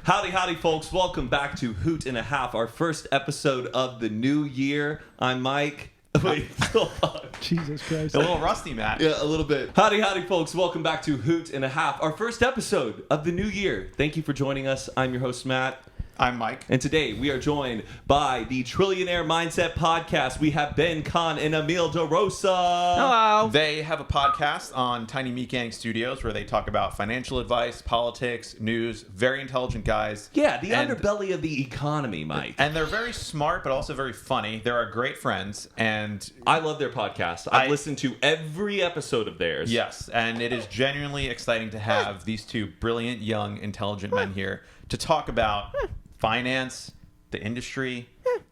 Howdy, folks. Welcome back to Hoot and a Half, our first episode of the new year. I'm Mike. Wait, hold on. Jesus Christ. A little rusty, Matt. Yeah, a little bit. Howdy, folks. Welcome back to Hoot and a Half, our first episode of the new year. Thank you for joining us. I'm your host, Matt. I'm Mike. And today we are joined by the Trillionaire Mindset Podcast. We have Ben, Cahn, and Emil Derosa. Hello. They have a podcast on Tiny Meat Gang Studios where they talk about financial advice, politics, news. Very intelligent guys. Yeah, the underbelly of the economy, Mike. And they're very smart, but also very funny. They're our great friends. And I love their podcast. I've listened to every episode of theirs. yes, and it is genuinely exciting to have these two brilliant, young, intelligent men here to talk about finance, the industry.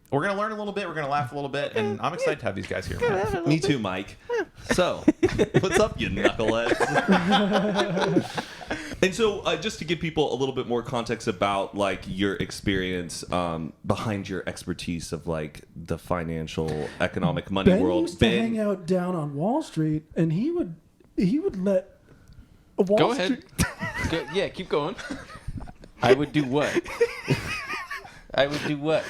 We're going to learn a little bit. We're going to laugh a little bit. And I'm excited to have these guys here. Me too, Mike. So, what's up, you knuckleheads? And so, just to give people a little bit more context about like your experience behind your expertise of like the financial, economic, money Ben world. used to hang out down on Wall Street, and he would let Wall Go Street. ahead. Yeah, keep going. I would do what? I would do what?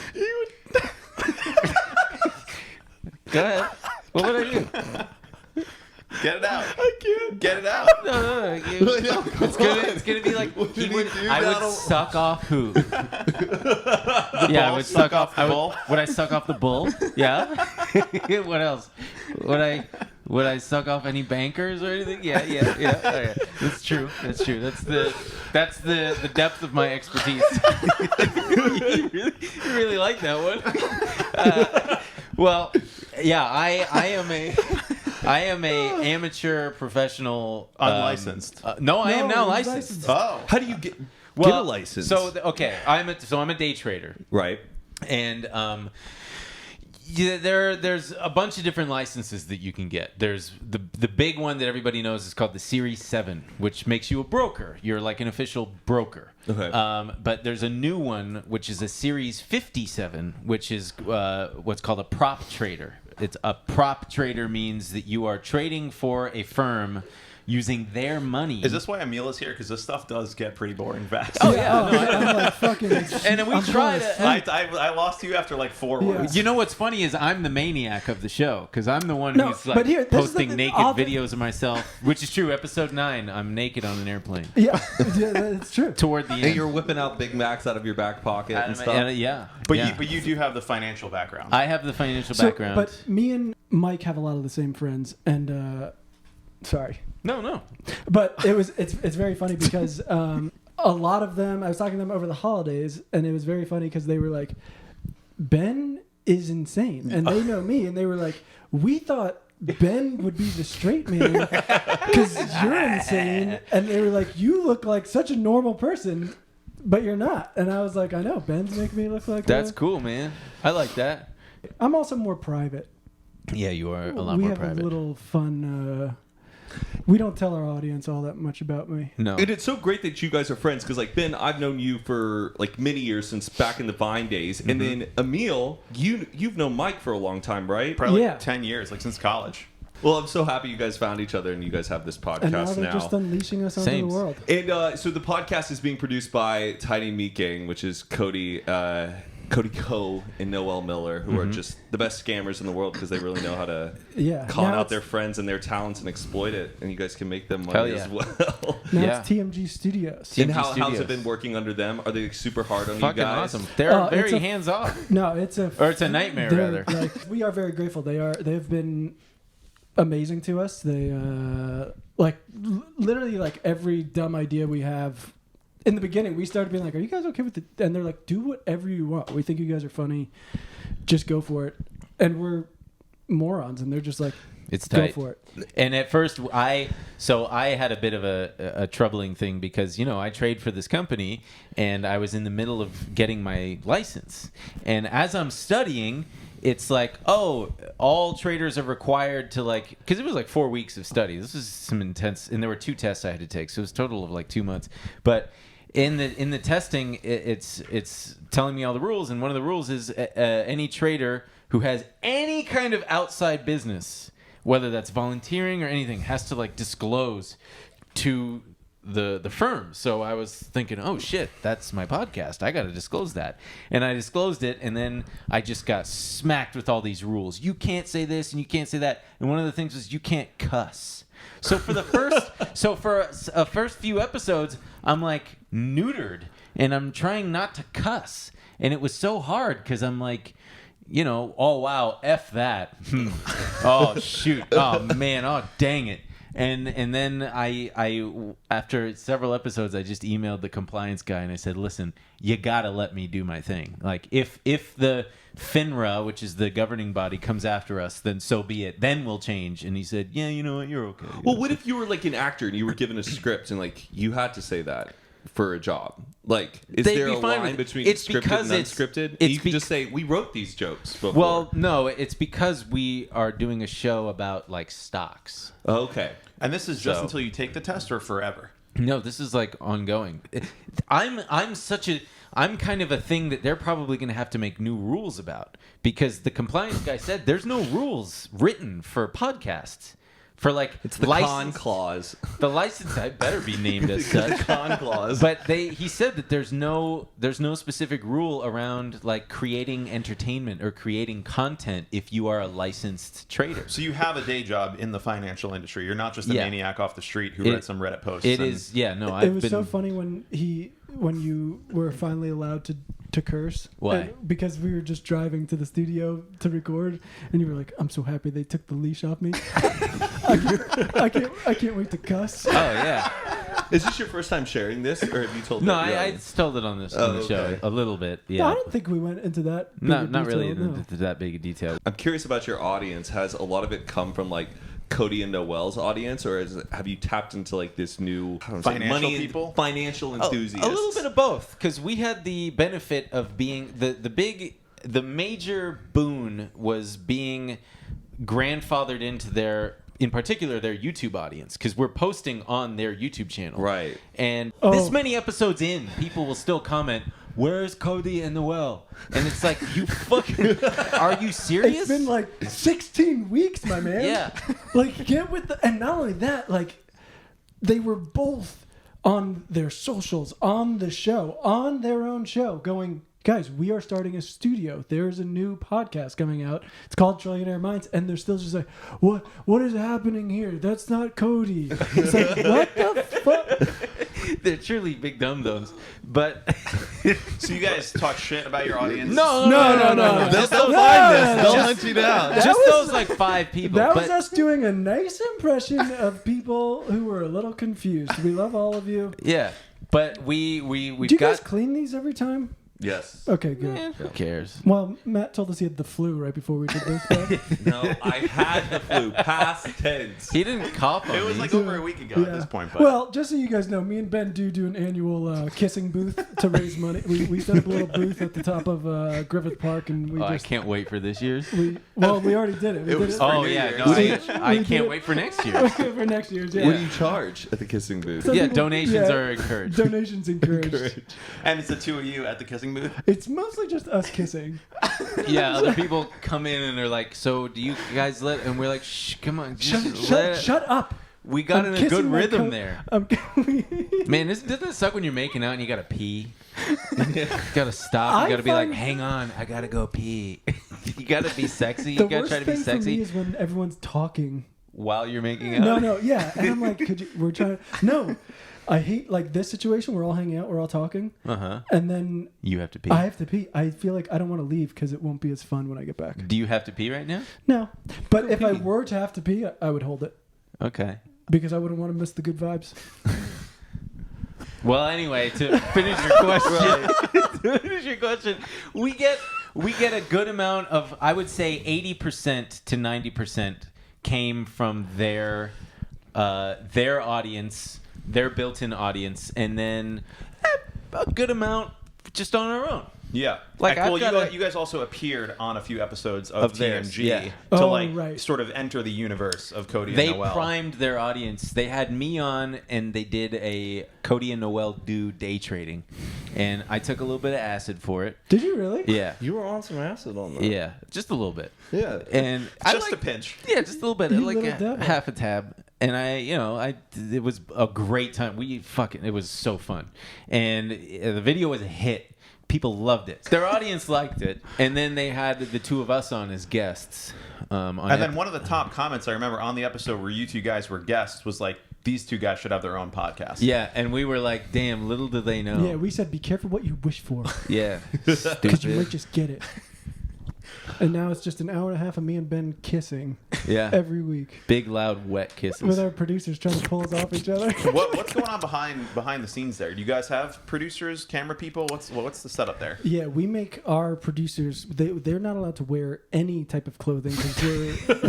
Go ahead. What would I do? Get it out. I can't. Get it out. No. It's gonna be like I would suck off who? Yeah, I would suck off the bull. Would I suck off the bull? Yeah. What else? Would I suck off any bankers or anything? Yeah. Okay. That's true. That's the depth of my expertise. you really like that one. Well, yeah, I am a amateur professional. Unlicensed. No, I am now he's licensed. Oh. How do you get a license? So I'm a day trader, right. and there's a bunch of different licenses that you can get. There's the big one that everybody knows is called the Series 7, which makes you a broker. You're like an official broker. Okay. But there's a new one, which is a Series 57, which is what's called a prop trader. It's a prop trader means that you are trading for a firm using their money. Is this why Emil is here? Because this stuff does get pretty boring fast. Oh, yeah. I'm like fucking. And then we tried it. I lost you after like 4 words. You know what's funny is I'm the maniac of the show because I'm the one No, who's like but here, this is posting the naked odd- videos of myself, which is true. Episode 9, I'm naked on an airplane. Yeah, it's true. Toward the end. And you're whipping out Big Macs out of your back pocket and stuff. Yeah. But yeah. you do have the financial background. I have the financial So, background. but me and Mike have a lot of the same friends, and sorry, No. but it's very funny because a lot of them. I was talking to them over the holidays, and it was very funny because they were like, "Ben is insane," and they know me, and they were like, "We thought Ben would be the straight man because you're insane," and they were like, "You look like such a normal person." But you're not. And I was like, I know, Ben's making me look like That's cool, man. I like that. I'm also more private. Yeah, you are a lot we more have private. a little fun. We don't tell our audience all that much about me. No. And it's so great that you guys are friends because, like, Ben, I've known you for like many years since back in the Vine days, and then Emil, you've known Mike for a long time, right? Probably Yeah. like 10 years, like since college. Well, I'm so happy you guys found each other and you guys have this podcast And now they're just unleashing us onto the Sames. world. And so the podcast is being produced by Tiny Meat Gang, which is Cody Coe and Noel Miller, who are just the best scammers in the world because they really know how to con Now out their friends and their talents and exploit it, and you guys can make them Hell money yeah. as well. Now Yeah. it's TMG Studios. And TMG how's Studios. it been working under them? Are they super hard on Fucking you guys? awesome. They're It's very a- hands off. No, it's a nightmare, they're, rather. Like, we are very grateful. They've been amazing to us. They literally like every dumb idea we have. In the beginning, we started being like, "Are you guys okay with it?" And they're like, "Do whatever you want. We think you guys are funny. Just go for it." And we're morons, and they're just like, It's "Go tight. for it." And at first, I had a bit of a troubling thing because, I trade for this company and I was in the middle of getting my license. And as I'm studying, it's like, oh, all traders are required to because it was like 4 weeks of study. This was some intense, and there were 2 tests I had to take. So it was a total of like 2 months. But in the testing, it's telling me all the rules. And one of the rules is any trader who has any kind of outside business, whether that's volunteering or anything, has to disclose to the firm. So I was thinking, oh shit, that's my podcast. I got to disclose that. And I disclosed it, and then I just got smacked with all these rules. You can't say this and you can't say that. And one of the things was you can't cuss. So for the first few episodes, I'm like neutered, and I'm trying not to cuss. And it was so hard because I'm like, you know, oh wow, F that. Oh shoot. Oh man. Oh dang it. And then I after several episodes, I just emailed the compliance guy and I said, listen, you gotta let me do my thing. Like if the FINRA, which is the governing body, comes after us, then so be it. Then we'll change. And he said, yeah, you know what, you're okay. Well, what if you were like an actor and you were given a script and like you had to say that for a job? Like, is there a line between scripted and unscripted? You can just say, we wrote these jokes before. Well, no, it's because we are doing a show about like stocks. Okay. And this is just until you take the test or forever? No, this is like ongoing. I'm kind of a thing that they're probably going to have to make new rules about, because the compliance guy said there's no rules written for podcasts. For like, it's the Cahn clause. The license, I better be named as such. Cahn clause. But he said that there's no specific rule around like creating entertainment or creating content if you are a licensed trader. So you have a day job in the financial industry. You're not just a maniac off the street who read some Reddit posts. It is, yeah. No, it was so funny when you were finally allowed to curse. Why? Because we were just driving to the studio to record, and you were like, "I'm so happy they took the leash off me. I can't wait to cuss." Oh yeah. Is this your first time sharing this, or have you told? No, I told it on the show a little bit. Yeah. No, I don't think we went into that. Not really into that big a detail. I'm curious about your audience. Has a lot of it come from like Cody and Noel's audience, or have you tapped into like this new financial enthusiasts? A little bit of both, because we had the benefit of being the major boon was being grandfathered into in particular their YouTube audience, because we're posting on their YouTube channel, right? And this many episodes in, people will still comment, "Where's Cody and Noel?" And it's like, you fucking, are you serious? It's been like 16 weeks, my man. Yeah. Like, get with and not only that, like, they were both on their socials, on the show, on their own show, going, guys, we are starting a studio. There's a new podcast coming out. It's called Trillionaire Minds, and they're still just like, what is happening here? That's not Cody. It's like, what the fuck? They're truly big dum-dums. But so you guys talk shit about your audience? No. They'll find this. They'll hunt you down. Just those like 5 people. That was us doing a nice impression of people who were a little confused. We love all of you. Yeah, but we've Do you guys clean these every time? Yes. Okay, good. Who cares? Well, Matt told us he had the flu right before we did this. No, I had the flu. Past tense. He didn't cough on me. It was like over a week ago at this point. But. Well, just so you guys know, me and Ben do an annual kissing booth to raise money. We set up a little booth at the top of Griffith Park, and we I can't wait for this year's. We already did it. I can't wait for next year. For next year's, yeah. What do you charge at the kissing booth? Donations are encouraged. Donations encouraged. And it's the two of you at the kissing booth? It's mostly just us kissing. Yeah, other people come in and they're like, "So do you guys let?" And we're like, "Shh, come on, shut up." We got in a good rhythm there. Man, doesn't it suck when you're making out and you gotta pee? You gotta stop. You gotta be like, "Hang on, I gotta go pee." You gotta be sexy. You gotta try to be sexy. The worst thing for me is when everyone's talking while you're making out. No, yeah. And I'm like, we're trying. No. I hate like this situation. We're all hanging out. We're all talking. And then you have to pee. I have to pee. I feel like I don't want to leave because it won't be as fun when I get back. Do you have to pee right now? No. But if I were to have to pee, I would hold it. Okay. Because I wouldn't want to miss the good vibes. Well, anyway, to finish your question, we get a good amount of, I would say 80% to 90% came from their audience, their built-in audience, and then a good amount just on our own. Yeah. Like, you guys also appeared on a few episodes of TMG to sort of enter the universe of Cody and Noel. They primed their audience. They had me on, and they did a Cody and Noel do day trading, and I took a little bit of acid for it. Did you really? Yeah. You were on some acid on that. Yeah, just a little bit. Yeah. And just a pinch. Yeah, just a little bit, like half a tab. And it was a great time. It was so fun. And the video was a hit. People loved it. Their audience liked it. And then they had the two of us on as guests. And then one of the top comments I remember on the episode where you two guys were guests was like, these two guys should have their own podcast. Yeah, and we were like, damn, little did they know. Yeah, we said, be careful what you wish for. Yeah. Because you might just get it. And now it's just an hour and a half of me and Ben kissing every week. Big, loud, wet kisses. With our producers trying to pull us off each other. What's going on behind the scenes there? Do you guys have producers, camera people? What's the setup there? Yeah, we make our producers. They're not allowed to wear any type of clothing because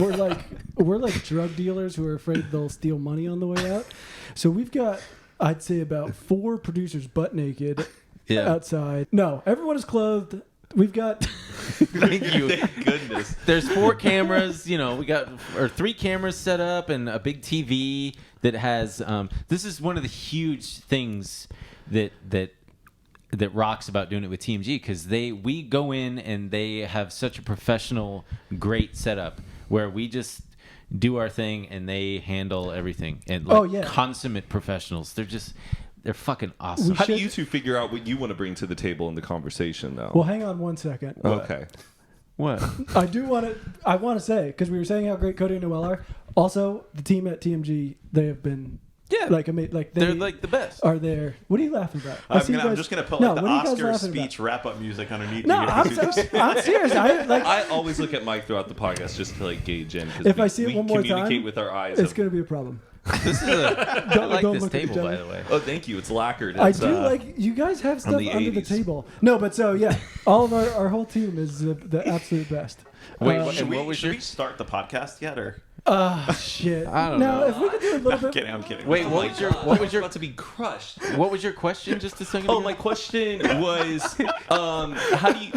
we're like drug dealers who are afraid they'll steal money on the way out. So we've got, I'd say, about 4 producers butt naked outside. No, everyone is clothed. We've got. Thank you. Thank goodness. There's 4 cameras. We got 3 cameras set up and a big TV that has. This is one of the huge things that rocks about doing it with TMG because we go in and they have such a professional, great setup where we just do our thing and they handle everything and consummate professionals. They're fucking awesome. How do you two figure out what you want to bring to the table in the conversation, though? Well, hang on one second. Okay. What? I want to say, because we were saying how great Cody and Noel are. Also, the team at TMG, they have been they're like the best. Are there? What are you laughing about? I'm just gonna put the Oscar speech wrap up music underneath. No, I'm serious. I always look at Mike throughout the podcast just to gauge in. If I see it one more time, communicate with our eyes. It's gonna be a problem. This is I like this table, by the way. Oh, thank you. It's lacquered. I do like you guys have stuff under the table. No, but all of our whole team is the absolute best. Wait, should we start the podcast yet, or? Shit. I don't know. If we could do a little bit. I'm kidding. Wait, what was your about to be crushed? What was your question just a second ago? Oh, my question was, how do you?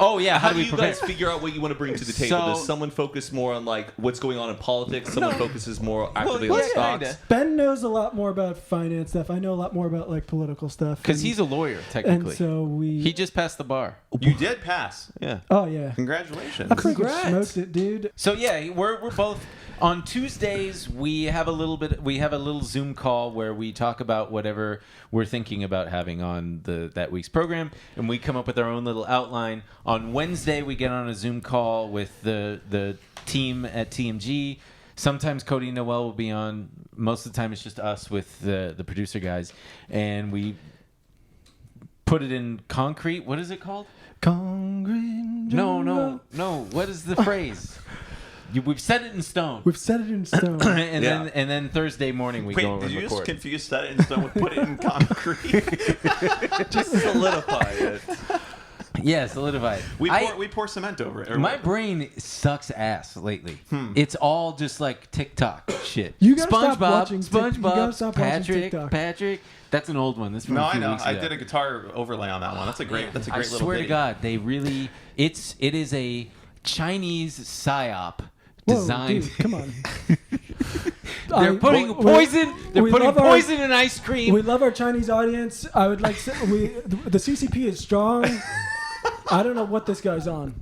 Oh yeah, how do you guys figure out what you want to bring to the table? Does someone focus more on like what's going on in politics? Someone focuses more actively on stocks. Ben knows a lot more about finance stuff. I know a lot more about like political stuff. Because he's a lawyer, technically. And so he just passed the bar. You did pass. Yeah. Oh yeah. Congratulations. I pretty much smoked it, dude. So yeah, we're both. On Tuesdays, we have a little Zoom call where we talk about whatever we're thinking about having on that week's program, and we come up with our own little outline. On Wednesday, we get on a Zoom call with the team at TMG. Sometimes Cody and Noel will be on. Most of the time, it's just us with the producer guys, and we put it in concrete. What is it called? Concrete. No. What is the phrase? We've set it in stone. We've set it in stone. and then Thursday morning we go over and record. Did you just confuse set it in stone with put it in concrete? Just solidify it. Yeah, solidify it. We pour cement over it. My brain sucks ass lately. It's all just like TikTok shit. You gotta stop watching SpongeBob, Patrick. That's an old one. This from a few weeks ago. I did a guitar overlay on that one. That's a great little ditty. I swear to God, they really. It is a Chinese psyop. Design. Dude, come on. They're putting poison. They're putting poison in ice cream. We love our Chinese audience. I would like to, the CCP is strong. I don't know what this guy's on.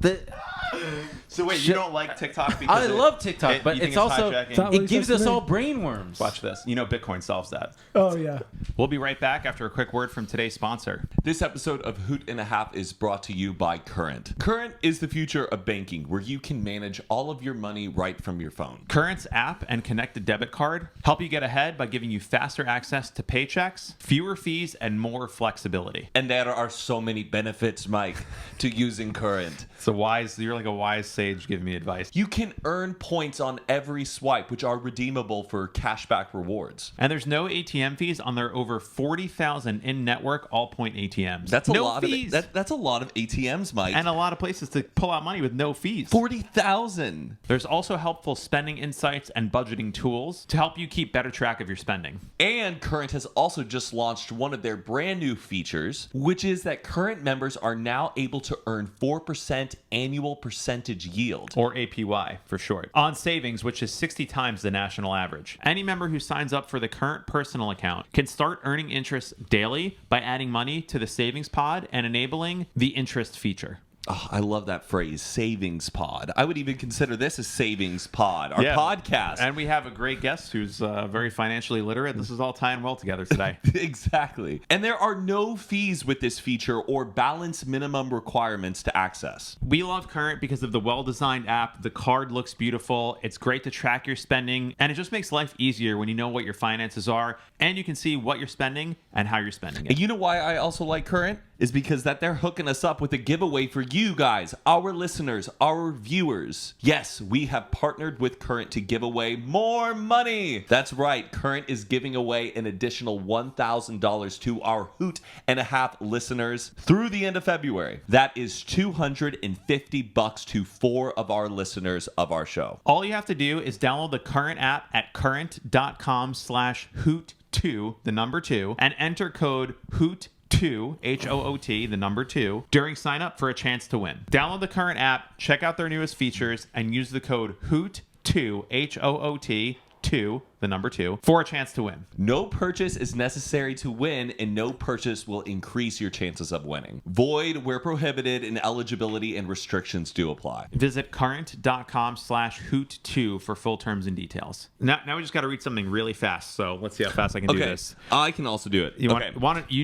So wait, you don't like TikTok because I love TikTok, but it's also it gives us all brain worms. Watch this. You know Bitcoin solves that. Oh yeah. We'll be right back after a quick word from today's sponsor. This episode of Hoot and a Half is brought to you by Current. Current is the future of banking, where you can manage all of your money right from your phone. Current's app and connected debit card help you get ahead by giving you faster access to paychecks, fewer fees, and more flexibility. And there are so many benefits, Mike, to using Current. You're like a wise sage giving me advice. You can earn points on every swipe, which are redeemable for cashback rewards. And there's no ATM fees on their over 40,000 in-network all-point ATMs. That's a no lot fees. That's a lot of ATMs, Mike. And a lot of places to pull out money with no fees. 40,000. There's also helpful spending insights and budgeting tools to help you keep better track of your spending. And Current has also just launched one of their brand new features, which is that Current members are now able to earn 4% annual percentage yield, or APY for short, on savings, which is 60 times the national average. Any member who signs up for the Current personal account can start earning interest daily by adding money to the savings pod and enabling the interest feature. Oh, I love that phrase, savings pod. I would even consider this a savings pod, our podcast. And we have a great guest who's very financially literate. This is all tying well together today. Exactly. And there are no fees with this feature or balance minimum requirements to access. We love Current because of the well-designed app. The card looks beautiful. It's great to track your spending, and it just makes life easier when you know what your finances are, and you can see what you're spending and how you're spending it. And you know why I also like Current? Is because that they're hooking us up with a giveaway for you guys, our listeners, our viewers. Yes, we have partnered with Current to give away more money. That's right. Current is giving away an additional $1,000 to our Hoot and a Half listeners through the end of February. That is $250 to 4 of our listeners of our show. All you have to do is download the Current app at current.com/Hoot2, the number 2, and enter code Hoot2, H-O-O-T, the number 2, during sign up for a chance to win. Download the Current app, check out their newest features, and use the code Hoot2, H-O-O-T, 2, the number 2, for a chance to win. No purchase is necessary to win, and no purchase will increase your chances of winning. Void where prohibited, and eligibility and restrictions do apply. Visit current.com/Hoot2 for full terms and details. Now we just got to read something really fast, so let's see how fast I can do this. I can also do it. You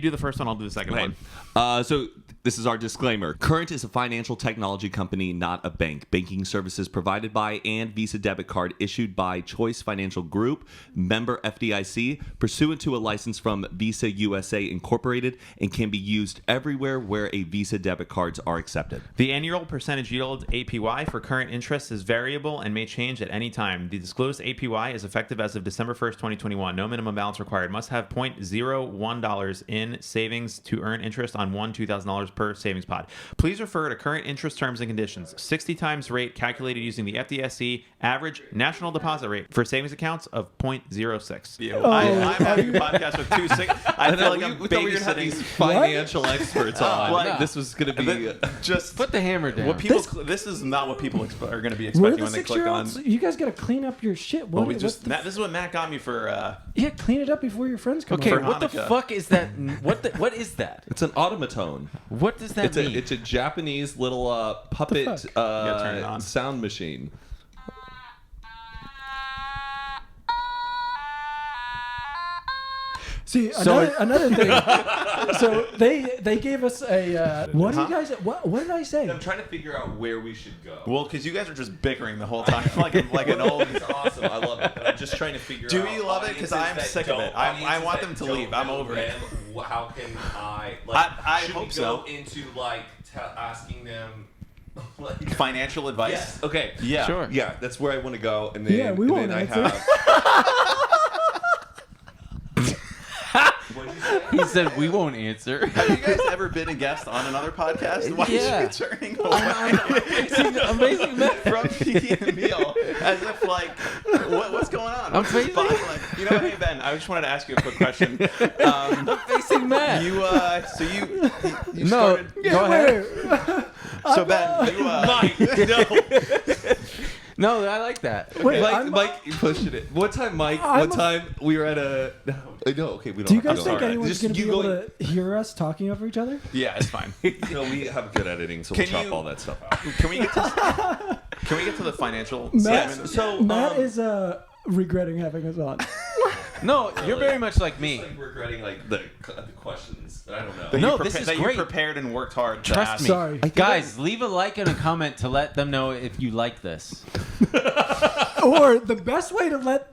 do the first one, I'll do the second one. So this is our disclaimer. Current is a financial technology company, not a bank. Banking services provided by and Visa debit card issued by Choice Financial Group, member FDIC, pursuant to a license from Visa USA Incorporated, and can be used everywhere where a Visa debit cards are accepted. The annual percentage yield APY for current interest is variable and may change at any time. The disclosed APY is effective as of December 1st, 2021. No minimum balance required. Must have $0.01 in savings to earn interest on one $2,000 per savings pod. Please refer to current interest terms and conditions. 60 times rate calculated using the FDIC average national deposit rate for savings accounts of 0.06. I'm having a podcast with 2 6. I feel like I'm babysitting these financial experts on. Like, this was going to be just put the hammer down. What people, this is not what people are going to be expecting when they click on. You guys got to clean up your shit. This is what Matt got me for. Clean it up before your friends come. Okay, over. what the fuck is that? What is that? It's an automaton. What does that mean? It's a Japanese little puppet turn it on. sound machine. See, another thing. So they gave us a. What do you guys? What did I say? I'm trying to figure out where we should go. Well, because you guys are just bickering the whole time, like an old. It's awesome. I love it. But I'm just trying to figure out. Do you love it? Because I'm sick of it. I want them to leave. I'm over it. How can I? I should hope we so. go into asking them? Financial advice. Yes. Okay. Yeah. Sure. Yeah, that's where I want to go, and then we won't I answer. have. He said we won't answer. Have you guys ever been a guest on another podcast? Why are you turning away? Amazing Matt From me and Emil, as if like, what's going on? I'm facing. You know what? Hey Ben, I just wanted to ask you a quick question. I'm facing Matt. You No, started. go ahead. So Ben, you Mike, no. No, I like that. Wait, Mike, you're pushing it. One time, Mike. One time we were at a. No, okay, we don't. Do you guys I'm think sorry. anyone's Just going to be you able going- to hear us talking over each other? Yeah, it's fine. No, we have good editing, so we'll chop all that stuff out. Can we get to the financial Matt, segment? Matt is regretting having us on. No, you're very much like me. It's like regretting like the questions. I don't know. That No, you this is that great. You prepared and worked hard. To Trust ask. me. Sorry. Guys, leave a like and a comment to let them know if you like this. Or the best way to let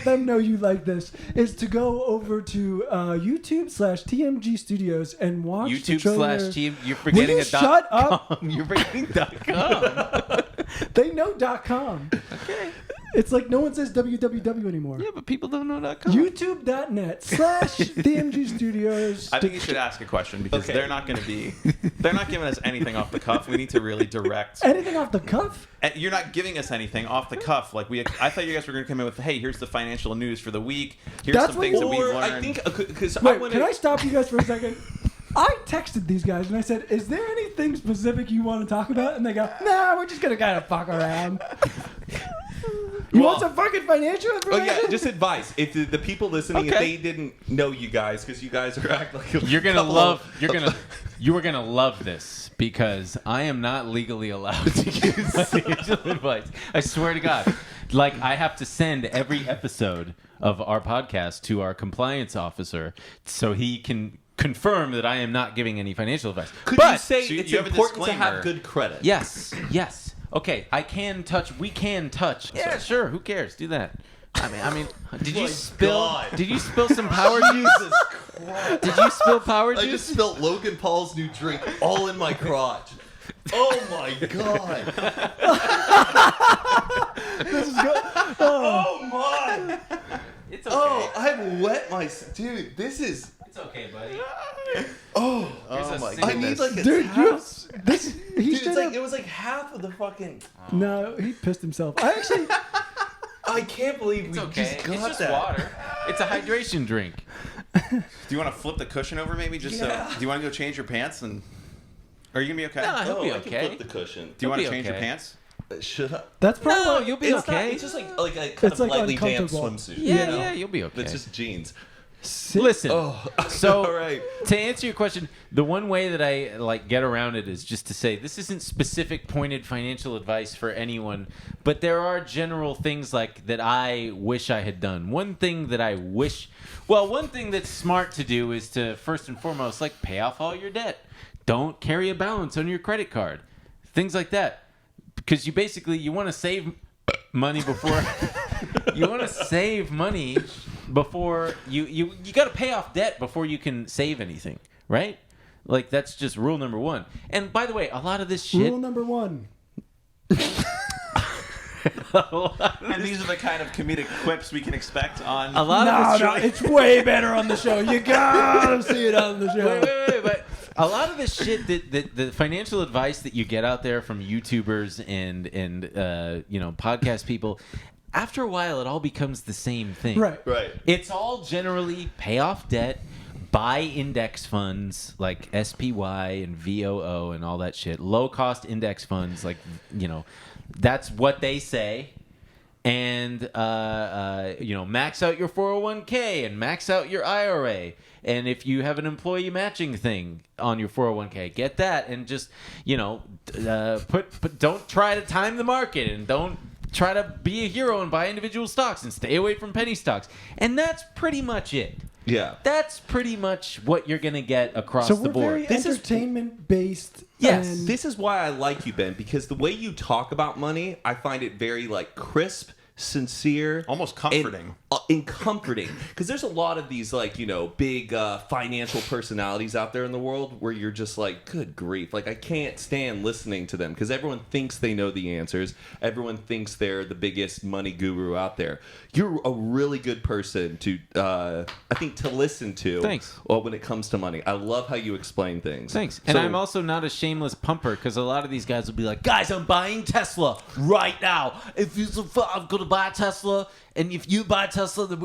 them know you like this is to go over to YouTube/TMG Studios and watch YouTube/T. You're forgetting Will you shut up? .com. You're forgetting .com. They know .com. Okay. It's like no one says www anymore. Yeah, but people don't know .com. YouTube.net/TMG Studios. I think you should ask a question because they're not giving us anything off the cuff. We need to really direct. Anything off the cuff? You're not giving us anything off the cuff. Like I thought you guys were going to come in with, hey, here's the financial news for the week. Here's That's some what things that we've Or learned. I think because Wait, can I stop you guys for a second? I texted these guys and I said, is there anything specific you want to talk about? And they go, nah, we're just going to kind of fuck around. You want some fucking financial Oh information? yeah, just advice. If the people listening, if they didn't know you guys, because you guys are acting like You are gonna love this because I am not legally allowed to give financial advice. I swear to God. Like, I have to send every episode of our podcast to our compliance officer so he can confirm that I am not giving any financial advice. Could you say so it's you have a important to disclaimer. have good credit? Yes. Okay, we can touch. Yeah, sure. Who cares? Do that. I mean, did you spill some power juice? Jesus Christ. Did you spill power juice? I just spilled Logan Paul's new drink all in my crotch. Oh my god. This is good. Oh my. It's okay. Oh, I've wet my... Dude, this is... It's okay, buddy. Oh, Here's a my... single I need like a Dude, towel. this he Dude, should it's like, have. it was like half of the fucking... No, he pissed himself. I actually. I can't believe It's we okay. just got It's just that. water. It's a hydration drink. Do you want to flip the cushion over maybe? Just Yeah. so. Do you want to go change your pants and? Are you gonna be okay? No, he'll be I okay. can flip the cushion. Do you want to He'll be change your okay. pants? Should I? That's probably. No, why- you'll be It's okay. not, it's just like a kind It's of like lightly damp uncomfortable. swimsuit. Yeah, you know? you'll be okay. It's just jeans. Listen. Oh, So all right. to answer your question, the one way that I like get around it is just to say this isn't specific pointed financial advice for anyone, but there are general things like that I wish I had done. One thing that's smart to do is to first and foremost like pay off all your debt. Don't carry a balance on your credit card. Things like that. Because you want to save money before you want to save money before you got to pay off debt before you can save anything, right? Like that's just rule number one. And by the way, a lot of this shit. Rule number one. And these are the kind of comedic quips we can expect on. A lot of this No, it's way better on the show. You gotta see it on the show. wait, but a lot of this shit that the financial advice that you get out there from YouTubers and podcast people, after a while it all becomes the same thing. Right. Right. It's all generally pay off debt, buy index funds like SPY and VOO and all that shit. Low cost index funds, like, that's what they say. And, max out your 401k and max out your IRA. And if you have an employee matching thing on your 401k, get that. And just, don't try to time the market and don't try to be a hero and buy individual stocks and stay away from penny stocks. And that's pretty much it. Yeah. That's pretty much what you're going to get across So the we're board. very This is- entertainment based. Yes, and This is why I like you, Ben, because the way you talk about money, I find it very like crisp, sincere, Almost comforting. and comforting. Because there's a lot of these like big financial personalities out there in the world where you're just like, good grief, like I can't stand listening to them because everyone thinks they know the answers. Everyone thinks they're the biggest money guru out there. You're a really good person to I think to listen to. Thanks. When it comes to money, I love how you explain things. Thanks. And So- I'm also not a shameless pumper because a lot of these guys will be like, guys, I'm buying Tesla right now. If I'm going to buy Tesla, and if you buy Tesla, then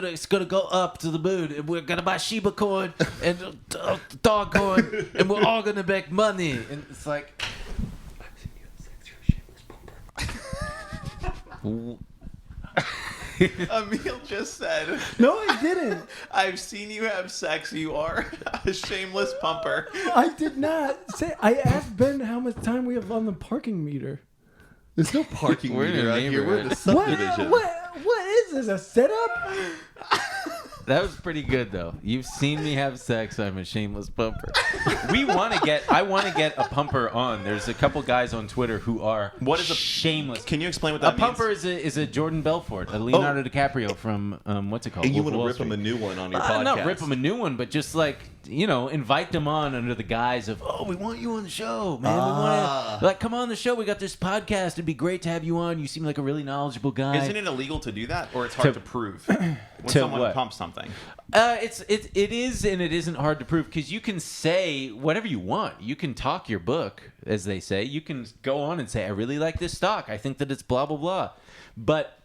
it's going to go up to the moon, and we're going to buy Shiba coin and Dogecoin, and we're all going to make money. And it's like, Emil just said, no, I didn't. I've seen you have sex. You are a shameless pumper. I did not say. I asked Ben how much time we have on the parking meter. There's no parking We're in meter a out here. We're in a neighborhood. subdivision. What is this? A setup? that was pretty good, though. You've seen me have sex. I'm a shameless pumper. I want to get a pumper on. There's a couple guys on Twitter who are What is a- shameless. Can you explain what A that means? pumper is a Jordan Belfort, a Leonardo DiCaprio from what's it called? And you Wolf want of to Wall rip him a Street. new one on your podcast. Not rip him a new one, but just like invite them on under the guise of, we want you on the show, man. We want to come on the show. We got this podcast. It'd be great to have you on. You seem like a really knowledgeable guy. Isn't it illegal to do that, or it's hard to prove when to someone what? pumps something? It is, and it isn't hard to prove because you can say whatever you want. You can talk your book, as they say. You can go on and say, I really like this stock. I think that it's blah, blah, blah. But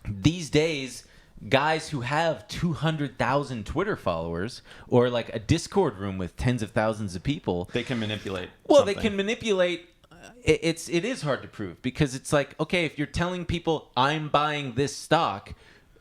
these days, guys who have 200,000 Twitter followers or like a Discord room with tens of thousands of people, They can manipulate. well, something. they can manipulate it is hard to prove because it's like, okay, if you're telling people I'm buying this stock,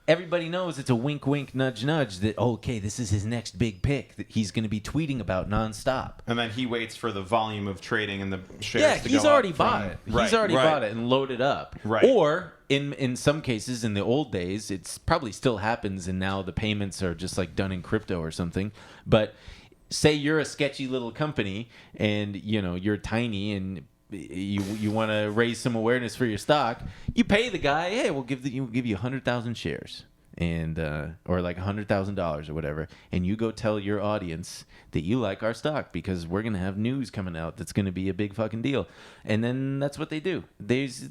everybody knows it's a wink, wink, nudge, nudge that, okay, this is his next big pick that he's going to be tweeting about nonstop. And then he waits for the volume of trading and the shares Yeah, to go he's up already from- bought it. Right, He's already right. bought it and loaded up. Right. Or in some cases, in the old days, it's probably still happens, and now the payments are just like done in crypto or something. But say you're a sketchy little company and you're tiny and you want to raise some awareness for your stock, you pay the guy, hey, we'll give you 100,000 shares and or like $100,000 or whatever, and you go tell your audience that you like our stock because we're gonna have news coming out that's gonna be a big fucking deal. And then that's what they do. There's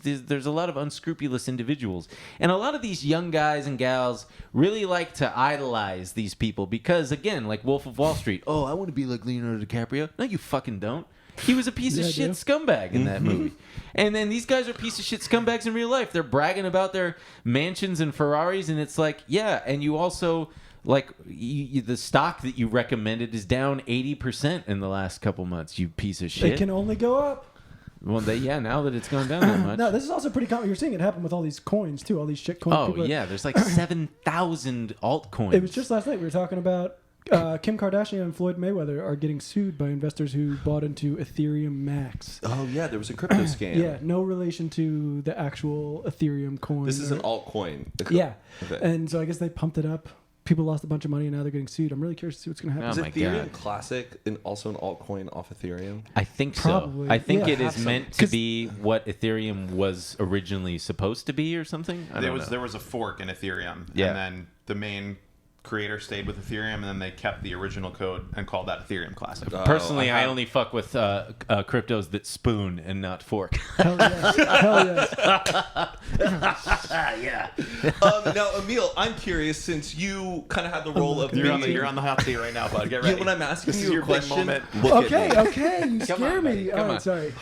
a lot of unscrupulous individuals, and a lot of these young guys and gals really like to idolize these people because, again, like Wolf of Wall Street, oh, I want to be like Leonardo DiCaprio. No, you fucking don't. He was a piece of shit scumbag in that movie. And then these guys are piece of shit scumbags in real life. They're bragging about their mansions and Ferraris, and it's like, yeah, and you also, like, the stock that you recommended is down 80% in the last couple months, you piece of shit. It can only go up. Well, now that it's gone down that much. No, this is also pretty common. You're seeing it happen with all these coins, too, all these shit coins. Oh, People yeah, there's like 7,000 altcoins. It was just last night we were talking about Kim Kardashian and Floyd Mayweather are getting sued by investors who bought into Ethereum Max. Oh yeah, there was a crypto scam. Yeah, no relation to the actual Ethereum coin. This is an altcoin. Yeah, Okay. and so I guess they pumped it up. People lost a bunch of money and now they're getting sued. I'm really curious to see what's going to happen. Is Oh my Ethereum God. Classic and also an altcoin off Ethereum? I think Probably. so. I think Yeah. it is Have meant to 'Cause- be what Ethereum was originally supposed to be or something. I don't know. There was a fork in Ethereum, Yeah. and then the main creator stayed with Ethereum, and then they kept the original code and called that Ethereum Classic. Personally, I I have- only fuck with cryptos that spoon and not fork. Hell yes. Hell yes. Yeah. Now, Emil, I'm curious, since you kind of had the role of You're on being... the hot seat right now, bud. Get Yeah, ready. when I'm asking This is you a your big question, moment. look Okay, at me. okay, you scare on, me. buddy, come All right, on. sorry.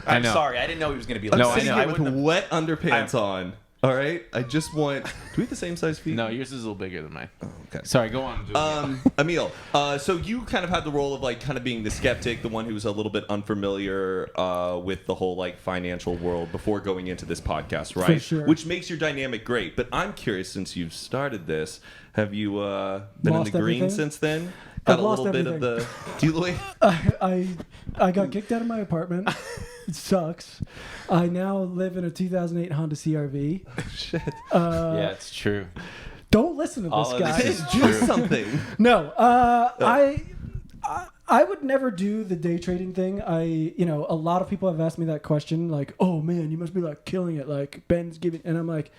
I'm know. sorry. I didn't know he was going to be I'm like No, I sitting know. here I with wouldn't have- wet underpants on. All right? I just want... Do we have the same size feet? No, yours is a little bigger than mine. Okay. Sorry, go on. Emil, so you kind of had the role of like kind of being the skeptic, the one who was a little bit unfamiliar with the whole like financial world before going into this podcast, right? For sure. Which makes your dynamic great. But I'm curious, since you've started this, have you been Lost in the green everything? since then? I've Got a lost little bit of everything. the... Do you, Louis? I got kicked out of my apartment. It sucks. I now live in a 2008 Honda CRV. Shit. Yeah, it's true. Don't listen to this All of guy. this is Do true. something. No, I would never do the day trading thing. A lot of people have asked me that question, like, "Oh man, you must be like killing it, like Ben's giving," and I'm like,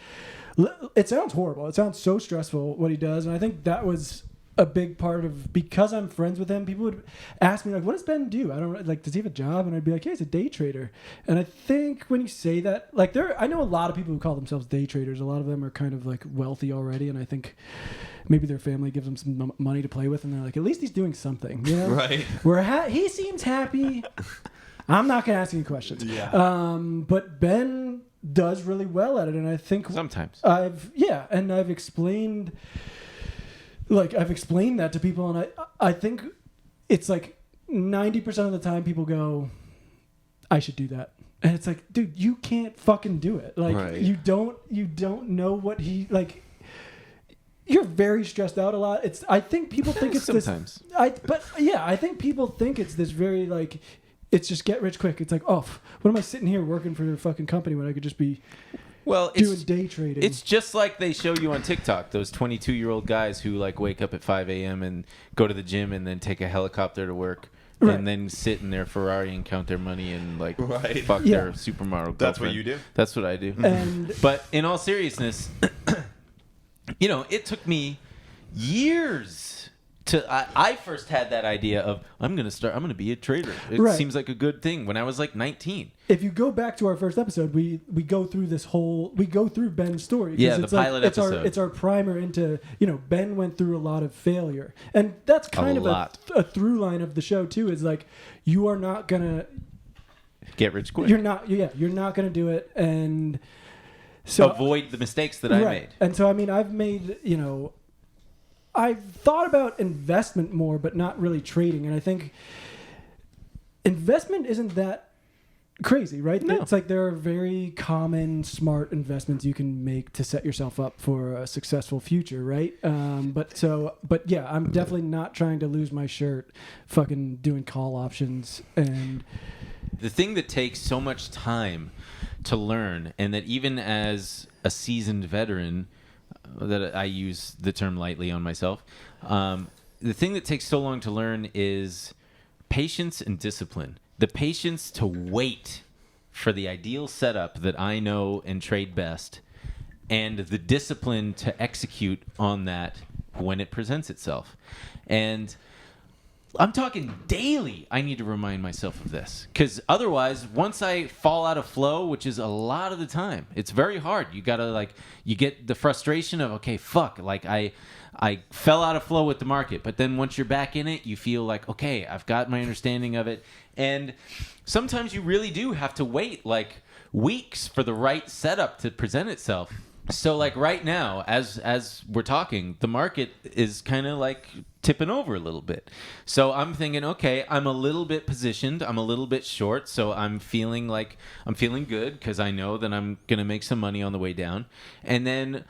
it sounds horrible. It sounds so stressful what he does, and I think that was a big part of, because I'm friends with him, people would ask me like, what does Ben do? I don't like, does he have a job? And I'd be like, yeah, he's a day trader. And I think when you say that, like, I know a lot of people who call themselves day traders. A lot of them are kind of like wealthy already, and I think maybe their family gives them some money to play with, and they're like, at least he's doing something, you know? Right. He seems happy. I'm not gonna ask any questions. Yeah. But Ben does really well at it, and I think Sometimes. I've explained that to people, and I think it's like 90% of the time people go, I should do that. And it's like, dude, you can't fucking do it. Like, Right. you don't know what he, like, you're very stressed out a lot. I think people think it's Sometimes. I think people think it's this very, like, it's just get rich quick. It's like, oh, what am I sitting here working for the fucking company when I could just be Well, doing day trading? It's just like they show you on TikTok, those 22-year-old guys who like wake up at 5 a.m. and go to the gym and then take a helicopter to work Right. and then sit in their Ferrari and count their money and like Right. fuck Yeah. their supermodel That's what girlfriend. you do? That's what I do. And But in all seriousness, it took me years I first had that idea of I'm going to be a trader. It Right. seems like a good thing when I was like 19. if you go back to our first episode, we go through Ben's story. 'Cause Yeah, the it's like, pilot it's episode. It's our primer into, Ben went through a lot of failure. And that's kind of lot. a through line of the show too, is like, you are not gonna, Get rich quick. you're not gonna do it. And so Avoid the mistakes that I made. And so, I mean, I've thought about investment more, but not really trading. And I think investment isn't that crazy, right? No. It's like there are very common, smart investments you can make to set yourself up for a successful future, right? But yeah, I'm definitely not trying to lose my shirt fucking doing call options. And the thing that takes so much time to learn, and that even as a seasoned veteran, that I use the term lightly on myself, the thing that takes so long to learn is patience and discipline. The patience to wait for the ideal setup that I know and trade best, and the discipline to execute on that when it presents itself. And I'm talking daily. I need to remind myself of this, because otherwise, once I fall out of flow, which is a lot of the time, it's very hard. You gotta you get the frustration of, okay, fuck, I fell out of flow with the market. But then once you're back in it, you feel like, okay, I've got my understanding of it. And sometimes you really do have to wait weeks for the right setup to present itself. So right now, as we're talking, the market is kind of tipping over a little bit. So I'm thinking, okay, I'm a little bit positioned. I'm a little bit short. So I'm feeling good because I know that I'm going to make some money on the way down. And then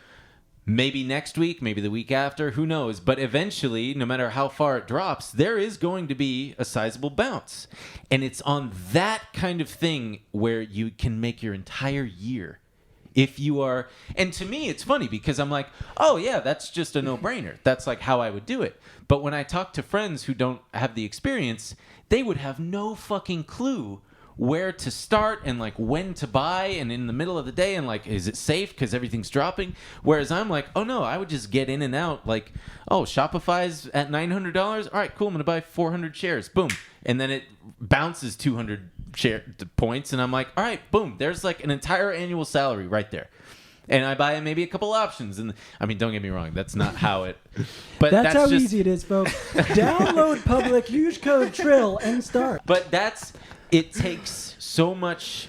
maybe next week, maybe the week after, who knows? But eventually, no matter how far it drops, there is going to be a sizable bounce. And it's on that kind of thing where you can make your entire year. If you are, and to me, it's funny because I'm like, oh yeah, that's just a no-brainer. That's how I would do it. But when I talk to friends who don't have the experience, they would have no fucking clue where to start and when to buy, and in the middle of the day, and is it safe because everything's dropping? Whereas I'm oh no, I would just get in and out. Oh, Shopify's at $900. All right, cool. I'm gonna buy 400 shares. Boom, and then it bounces 200 points, and I'm all right, boom. There's an entire annual salary right there. And I buy maybe a couple options, and I mean, don't get me wrong, that's not how it. But that's how just, easy it is, folks. Download Public, use code TRILL, and start. But it takes so much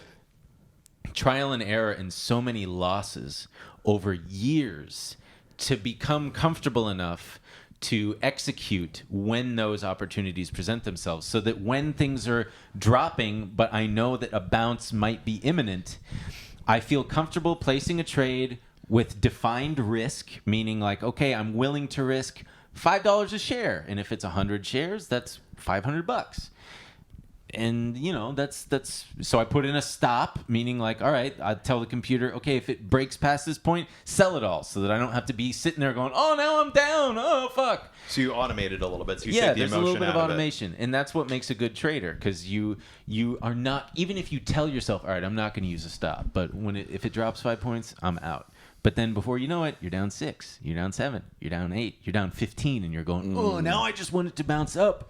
trial and error and so many losses over years to become comfortable enough to execute when those opportunities present themselves, so that when things are dropping, but I know that a bounce might be imminent, I feel comfortable placing a trade with defined risk, meaning okay, I'm willing to risk $5 a share, and if it's 100 shares, that's $500. And that's so I put in a stop, meaning all right, I tell the computer, okay, if it breaks past this point, sell it all, so that I don't have to be sitting there going, oh, now I'm down, oh fuck. So you automate it a little bit. So you yeah, take the there's emotion a little bit of out automation, and that's what makes a good trader, because you are not, even if you tell yourself, all right, I'm not going to use a stop, but if it drops 5 points, I'm out. But then before you know it, you're down 6, you're down 7, you're down 8, you're down 15, and you're going, oh, now I just want it to bounce up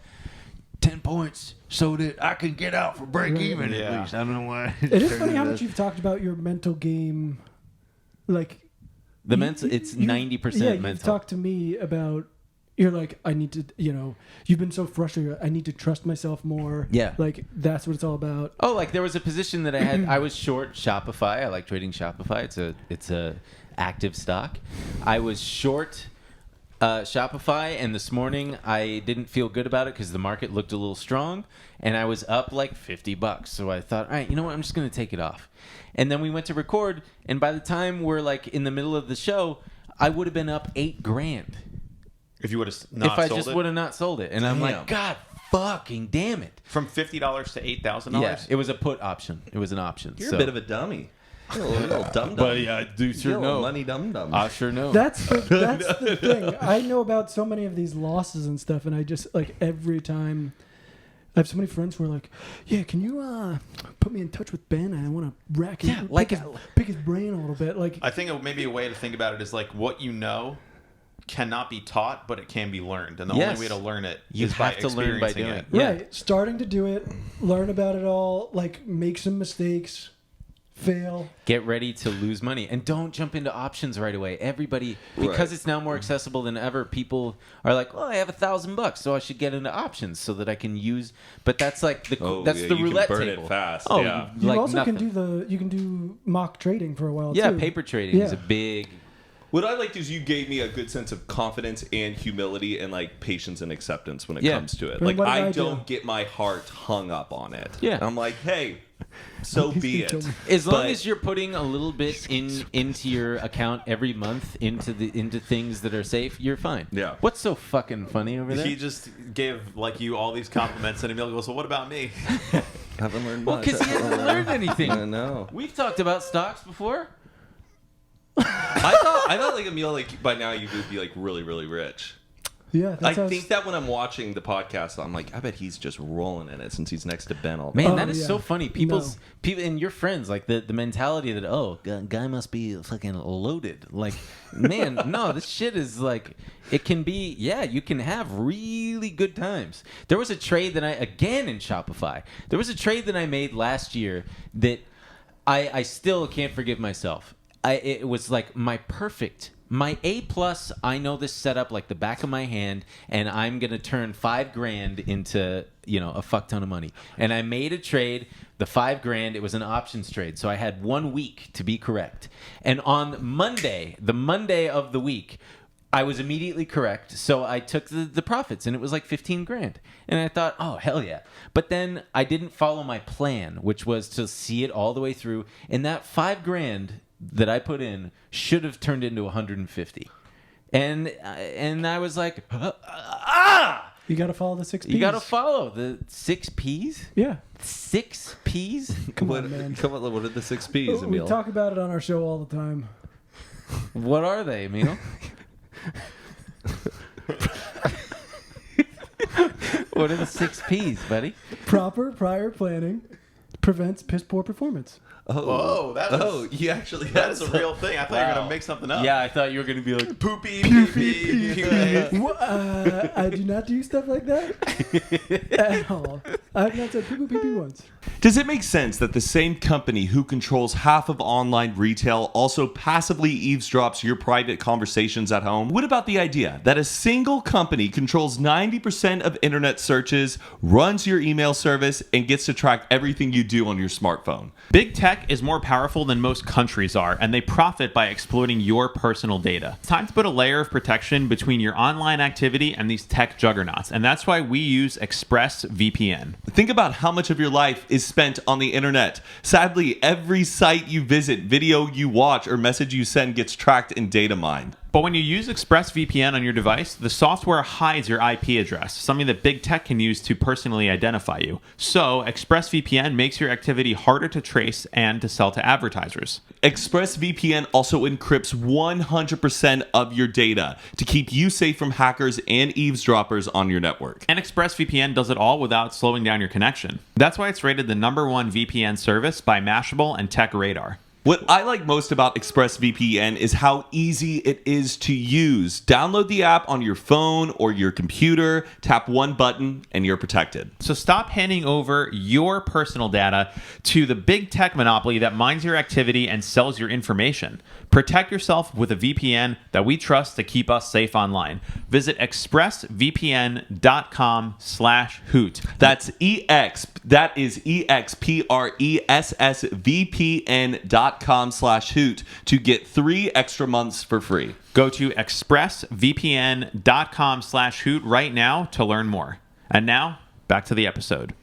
10 points so that I can get out for break even at least. I don't know why. It is funny how much you've talked about your mental game. Mental, it's 90% mental. You've talked to me about, you're I need to, you've been so frustrated. I need to trust myself more. Yeah. That's what it's all about. Oh, there was a position that I had. I was short Shopify. I like trading Shopify. It's a active stock. I was short Shopify, and this morning I didn't feel good about it because the market looked a little strong, and I was up $50. So I thought, all right, you know what, I'm just going to take it off. And then we went to record, and by the time we're in the middle of the show, I would have been up $8,000 if you would have not sold it. If I just would have not sold it. And I'm God fucking damn it. From $50 to $8,000? Yeah, it was a put option. It was an option. You're a bit of a dummy. You're a little dum-dum. But yeah, I do sure know. Money dum-dum. I sure know. That's the thing. I know about so many of these losses and stuff, and I just, every time... I have so many friends who are yeah, can you put me in touch with Ben? I want to rack his, pick his brain a little bit. I think maybe a way to think about it is what you know cannot be taught, but it can be learned. And the only way to learn it is by experiencing it. Yeah. Right. Starting to do it, learn about it all, make some mistakes, fail. Get ready to lose money, and don't jump into options right away. Everybody, because it's now more accessible than ever, people are oh, I have $1,000, so I should get into options so that I can use. But that's the you roulette can burn table. It fast. Oh, yeah. You also can do mock trading for a while. Yeah, too. paper trading is a big. What I liked is you gave me a good sense of confidence and humility and like patience and acceptance when it Yeah. comes to it. But Like what did I I do? don't get my heart hung up on it. Yeah. I'm like, hey, so He's be gonna kill it. me. As long But- as you're putting a little bit into your account every month into things that are safe, you're fine. Yeah. What's so fucking funny over there? He just gave like you all these compliments, and Emil goes, "Well, what about me?" haven't learned Well, much. because he hasn't learned anything. I know. We've talked about stocks before. I thought like Emil, like by now you would be like really, really rich. Yeah, that's I think that when I'm watching the podcast, I'm like, I bet he's just rolling in it since he's next to Ben all day. Man, Oh, that is yeah. so funny. People and your friends, like the mentality that guy must be fucking loaded. Like, man, no, this shit is like, it can be. Yeah, you can have really good times. There was a trade that again in Shopify. There was a trade that I made last year that I still can't forgive myself. It was like my A+. I know this setup like the back of my hand, and I'm gonna turn $5,000 into a fuck ton of money. And I made a trade. The $5,000. It was an options trade, so I had 1 week to be correct. And on Monday, the Monday of the week, I was immediately correct. So I took the profits, and it was like $15,000. And I thought, oh hell yeah! But then I didn't follow my plan, which was to see it all the way through. And that $5,000 that I put in should have turned into 150. And I was like, you got to follow the 6 P's. you got to follow the 6 P's. Yeah. 6 P's. Come on, man. Come on, what are the 6 P's, We Emil? talk about it on our show all the time. What are they, Emil? What are the 6 P's, buddy? Proper prior planning prevents piss poor performance. Whoa, you actually that is a real thing. I thought you were gonna make something up. Yeah, I thought you were gonna be like Poopy, pee pee. I do not do stuff like that at all. I have not said pee pee once. Does it make sense that the same company who controls half of online retail also passively eavesdrops your private conversations at home? What about the idea that a single company controls 90% of internet searches, runs your email service, and gets to track everything you do on your smartphone? Big tech is more powerful than most countries are, and they profit by exploiting your personal data. It's time to put a layer of protection between your online activity and these tech juggernauts, and that's why we use ExpressVPN. Think about how much of your life is spent on the internet. Sadly, every site you visit, video you watch, or message you send gets tracked and data mined. But when you use ExpressVPN on your device, the software hides your IP address, something that big tech can use to personally identify you. So, ExpressVPN makes your activity harder to trace and to sell to advertisers. ExpressVPN also encrypts 100% of your data to keep you safe from hackers and eavesdroppers on your network. And ExpressVPN does it all without slowing down your connection. That's why it's rated the #1 VPN service by Mashable and Tech Radar. What I like most about ExpressVPN is how easy it is to use. Download the app on your phone or your computer, tap one button, and you're protected. So stop handing over your personal data to the big tech monopoly that mines your activity and sells your information. Protect yourself with a VPN that we trust to keep us safe online. Visit expressvpn.com/hoot. That is expressvpn.com/hoot to get 3 extra months for free. Go to expressvpn.com/hoot right now to learn more. And now, back to the episode.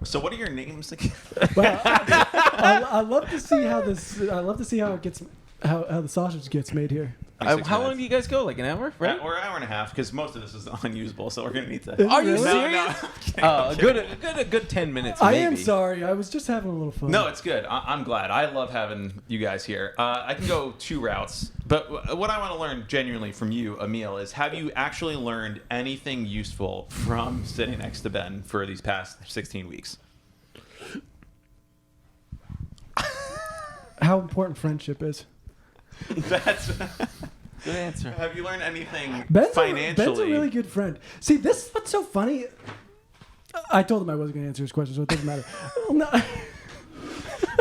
So what are your names again? Well, I love to see how this. I love to see how it gets. How the sausage gets made here. How long do you guys go? Like an hour, right? Or an hour and a half, because most of this is unusable, so we're going to need to... Are you Really? serious? A good 10 minutes. I maybe. am sorry. I was just having a little fun. No, it's good. I'm glad. I love having you guys here. I can go 2 routes, but what I want to learn genuinely from you, Emil, is have you actually learned anything useful from sitting next to Ben for these past 16 weeks? How important friendship is. That's... Good answer. Have you learned anything Ben's financially? a really good friend. See, this is what's so funny. I told him I wasn't going to answer his question, so it doesn't matter. No.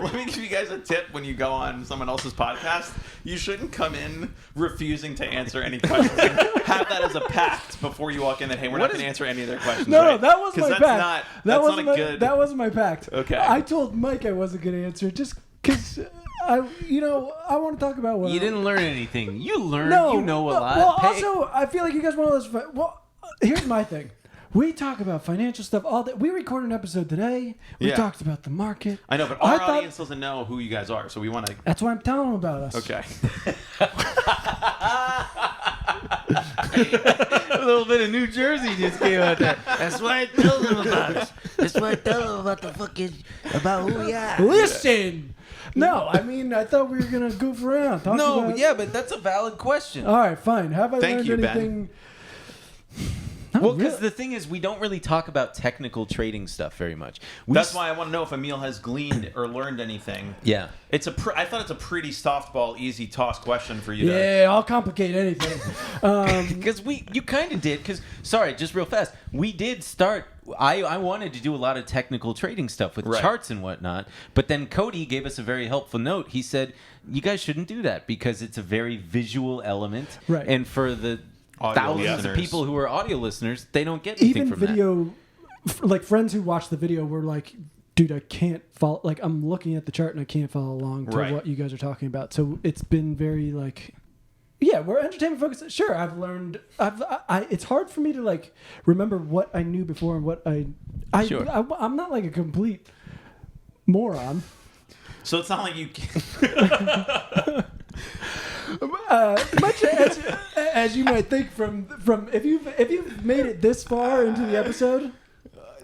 Let me give you guys a tip when you go on someone else's podcast. You shouldn't come in refusing to answer any questions. Have that as a pact before you walk in that, hey, we're not going to answer any of their questions. No, right? that was my 'Cause pact. That's not a good... That wasn't my pact. Okay. I told Mike I wasn't going to answer just because I want to talk about what You didn't learn anything. You learned. No, you know a lot. Well, Hey, also, I feel like you guys want all this. Well, here's my thing. We talk about financial stuff all day. We recorded an episode today. We Yeah. taled about the market. I know, but I our thought- audience doesn't know who you guys are, so we want to. That's why I'm telling them about us. Okay. a little bit of New Jersey just came out there. That's why I tell them about it. That's why I tell them about the fucking about who we are. Listen. No, I mean, I thought we were gonna goof around. Talk No, about... yeah, but that's a valid question. All right, fine. Have I Thank learned you, Ben. anything? Well, Not because really. the thing is, we don't really talk about technical trading stuff very much. That's why I want to know if Emil has gleaned or learned anything. Yeah. It's I thought it's a pretty softball, easy toss question for you. Yeah, I'll complicate anything. Because you kind of did. Because sorry, just real fast, we did start. I wanted to do a lot of technical trading stuff with Right. charts and whatnot, but then Cody gave us a very helpful note. He said, "You guys shouldn't do that because it's a very visual element, Right. And for the Audio thousands listeners. of people who are audio listeners, they don't get anything Even from that." video, like friends who watch the video were like, dude, I can't follow. Like, I'm looking at the chart and I can't follow along to Right. what you guys are talking about. So it's been very like, yeah, we're entertainment focused. Sure, I've learned. It's hard for me to like remember what I knew before and what Sure. I'm not like a complete moron. So it's not like you. Much as you might think from if you've made it this far into the episode.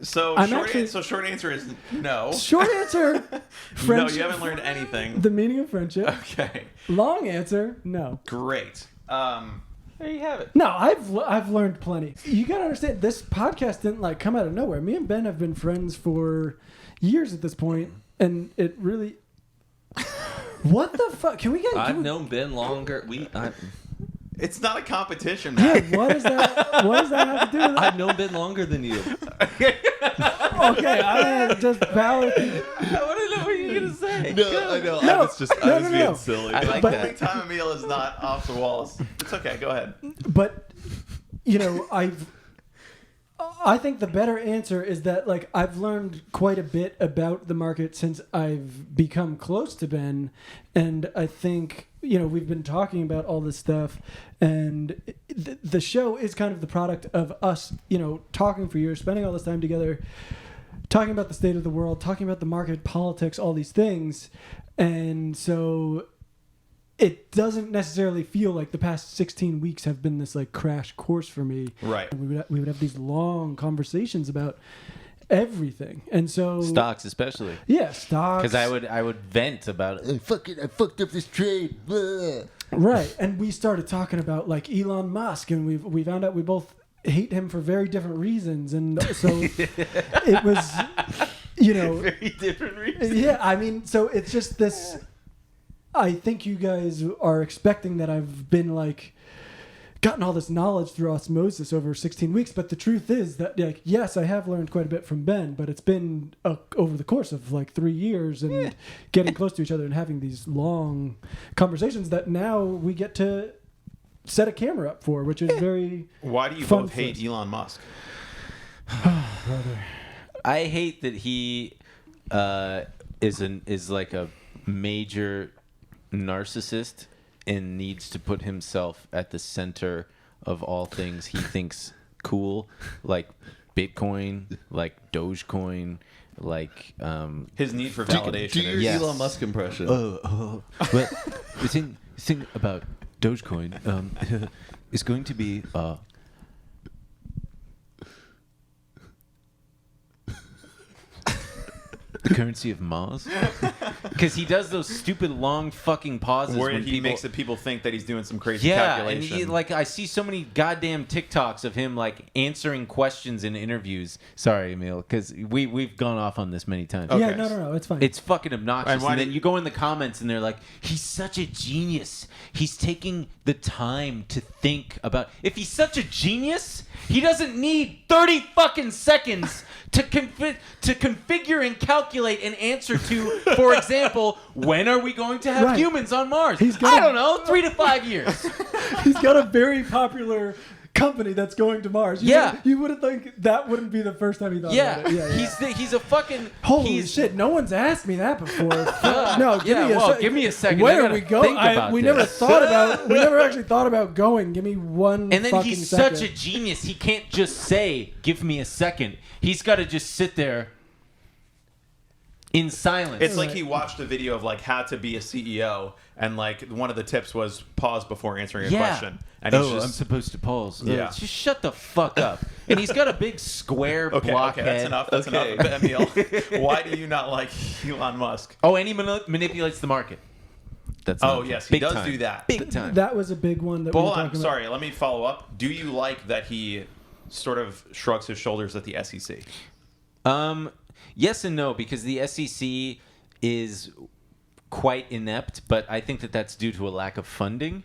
So I'm short, actually- short answer is no. Short answer, No, friendship. you haven't learned anything. The meaning of friendship. Okay, Long answer, no. great. There you have it. No, I've learned plenty. You gotta understand, this podcast didn't like come out of nowhere. Me and Ben have been friends for years at this point, and it really. What the fuck? Can we get? I've known Ben longer. It's not a competition, Yeah, man. what does that? What does that have to do with it? I've known Ben longer than you. Okay, I just valid. I want to know what you're gonna say. No, I know. No, I was no. being silly. I like But- Every time Emil is not off the walls. It's okay. Go ahead. But I think the better answer is that like I've learned quite a bit about the market since I've become close to Ben, and I think we've been talking about all this stuff, and the show is kind of the product of us talking for years, spending all this time together, talking about the state of the world, talking about the market, politics, all these things, and so it doesn't necessarily feel like the past 16 weeks have been this like crash course for me. Right. We would have these long conversations about everything, and so Stocks, especially. yeah, stocks. Because I would vent about it. I fucked up this trade. Blah. Right, and we started talking about like Elon Musk, and we found out we both hate him for very different reasons, and so it was, Very different reasons. yeah. I mean, so it's just this. I think you guys are expecting that I've been like gotten all this knowledge through osmosis over 16 weeks, but the truth is that like yes, I have learned quite a bit from Ben, but it's been over the course of like 3 years and getting close to each other and having these long conversations that now we get to set a camera up for, which is very Why do you fun both hate for us. Elon Musk? brother. I hate that he is like a major narcissist and needs to put himself at the center of all things he thinks cool, like Bitcoin, like Dogecoin, like His need for validation. Do your is- Yes. Elon Musk impression. but the thing about Dogecoin is going to be the currency of Mars, because he does those stupid long fucking pauses where when he people makes the people think that he's doing some crazy yeah, and calculation. like I see so many goddamn TikToks of him like answering questions in interviews. Sorry, Emil, because we've gone off on this many times. Okay. Yeah, no, it's fine. It's fucking obnoxious. And why And then do- you go in the comments and they're like, he's such a genius. He's taking the time to think about. If he's such a genius, he doesn't need 30 fucking seconds to configure and calculate an answer to, for example, when are we going to have Right. humans on Mars? He's got I a- don't know, 3 to 5 years. He's got a very popular company that's going to Mars. You wouldn't think that wouldn't be the first time he thought about it. Yeah. He's a fucking holy shit. No one's asked me that before. No, give me a second. Where are we going? We never actually thought about going. Give me one. And then fucking he's second. such a genius. He can't just say, "Give me a second." He's got to just sit there in silence. It's like he watched a video of like how to be a CEO, and like one of the tips was pause before answering a question. And he's just, I'm supposed to pause. Yeah. Just shut the fuck up. And he's got a big square blockhead. Okay, that's enough. That's enough, Emil. Why do you not like Elon Musk? Oh, and he manipulates the market. That's yes, he does time. do that. Big time. That was a big one. That But we were hold on, talking sorry. Let me follow up. Do you like that he sort of shrugs his shoulders at the SEC? Yes and no, because the SEC is quite inept, but I think that that's due to a lack of funding.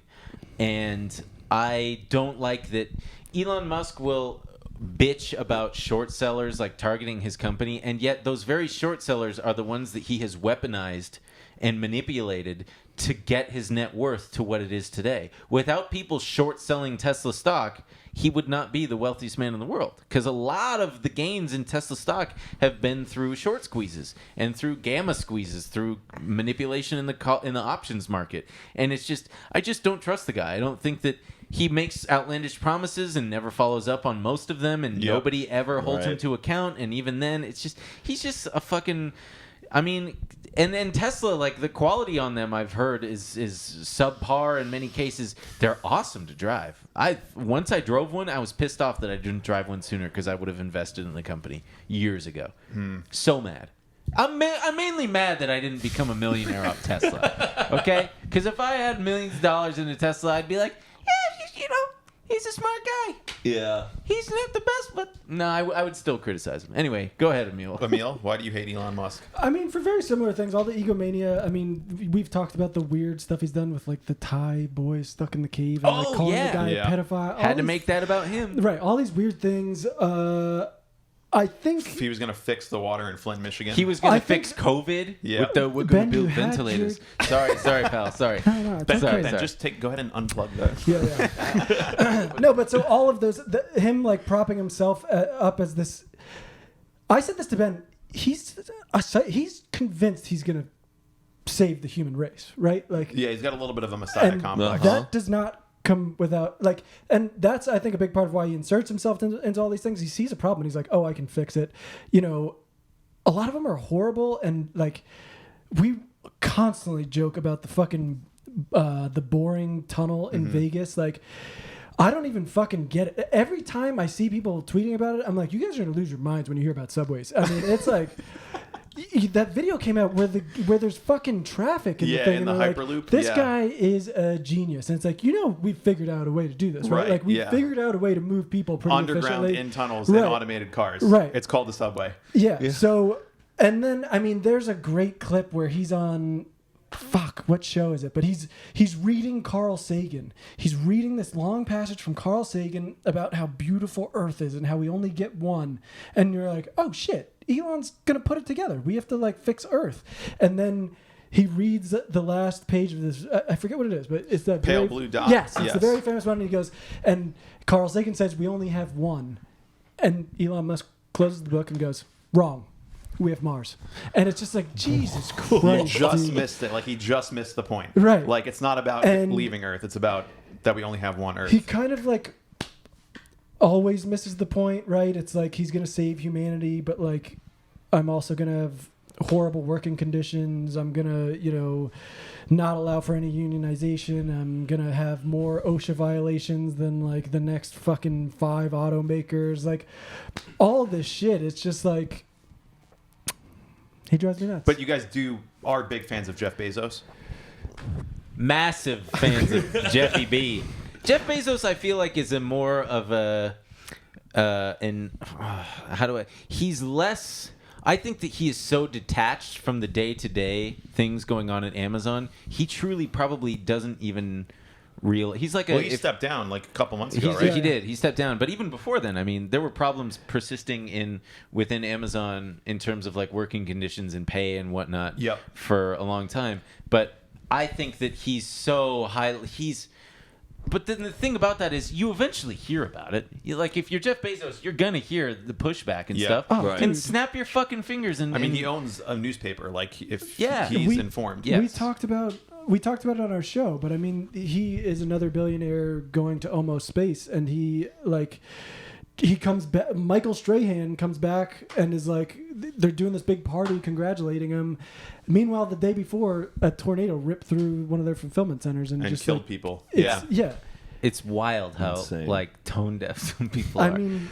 And I don't like that Elon Musk will bitch about short sellers like targeting his company, and yet those very short sellers are the ones that he has weaponized and manipulated to get his net worth to what it is today. Without people short selling Tesla stock, he would not be the wealthiest man in the world, because a lot of the gains in Tesla stock have been through short squeezes and through gamma squeezes, through manipulation in the options market. And it's just, I just don't trust the guy. I don't think that he makes outlandish promises and never follows up on most of them, and nobody ever holds him to account. And even then, it's just, he's just a fucking, I mean, and Tesla, like the quality on them I've heard is subpar in many cases. They're awesome to drive. Once I drove one, I was pissed off that I didn't drive one sooner, because I would have invested in the company years ago. So mad. I'm mainly mad that I didn't become a millionaire off Tesla. Okay? Because if I had millions of dollars in a Tesla, I'd be like, yeah, you know, he's a smart guy. Yeah. He's not the best, but no, I would still criticize him. Anyway, go ahead, Emil. Emil, why do you hate Elon Musk? I mean, for very similar things, all the egomania. I mean, we've talked about the weird stuff he's done with like the Thai boys stuck in the cave and like calling the guy a pedophile. Had to make that about him. Right, all these weird things. I think He was going to fix the water in Flint, Michigan. He was going to fix COVID with the we're going to build ventilators. Sorry, pal. Sorry. No, it's Ben, okay. Ben, just go ahead and unplug that. Yeah. No, but so all of those, him like propping himself up as this. I said this to Ben. He's convinced he's gonna save the human race, right? Like, Yeah, he's got a little bit of a messiah complex. that does not come without like, and that's I think a big part of why he inserts himself into all these things. He sees a problem and he's like, oh, I can fix it. You know, a lot of them are horrible, and like we constantly joke about the fucking the boring tunnel in Vegas. Like, I don't even fucking get it. Every time I see people tweeting about it, I'm like, you guys are gonna lose your minds when you hear about subways. I mean, it's like that video came out where there's fucking traffic in the thing, in and the they're Hyperloop. like, this guy is a genius, and it's like, you know, we figured out a way to do this, right? Like we figured out a way to move people pretty Underground efficiently. in tunnels and automated cars. Right. It's called the subway. Yeah. So, and then I mean, there's a great clip where he's on. Fuck, what show is it? But he's reading Carl Sagan. He's reading this long passage from Carl Sagan about how beautiful Earth is and how we only get one. And you're like, oh shit, Elon's gonna put it together. We have to like fix Earth. And then he reads the last page of this. I forget what it is, but it's the Pale blue dot. Yes, it's the very famous one. And he goes, and Carl Sagan says we only have one. And Elon Musk closes the book and goes, wrong. We have Mars. And it's just like, Jesus Christ. He just dude. missed it. Like, he just missed the point. Right. Like, it's not about And leaving Earth. It's about that we only have one Earth. He kind of like always misses the point, right? It's like he's going to save humanity, but like I'm also going to have horrible working conditions. I'm going to, you know, not allow for any unionization. I'm going to have more OSHA violations than like the next fucking 5 automakers. Like all this shit. It's just like, he drives me nuts. But you guys are big fans of Jeff Bezos? Massive fans of Jeffy B. Jeff Bezos, I feel like, is a more of a he's less. I think that he is so detached from the day-to-day things going on at Amazon. He truly probably doesn't even he's like he stepped down like a couple months ago, right? He did. He stepped down. But even before then, I mean, there were problems persisting within Amazon in terms of like working conditions and pay and whatnot for a long time. But I think that he's so high. But then the thing about that is you eventually hear about it. Like, if you're Jeff Bezos, you're going to hear the pushback and stuff. Oh, right. And snap your fucking fingers. And I mean, he owns a newspaper. Like, if Yeah. he's informed. Yeah. We Yes. talked about it on our show, but I mean, he is another billionaire going to almost space, and he comes back. Michael Strahan comes back and is like, they're doing this big party congratulating him. Meanwhile, the day before, a tornado ripped through one of their fulfillment centers and just killed like, people. Yeah. It's wild how, Insane. like, tone deaf some people I are. mean,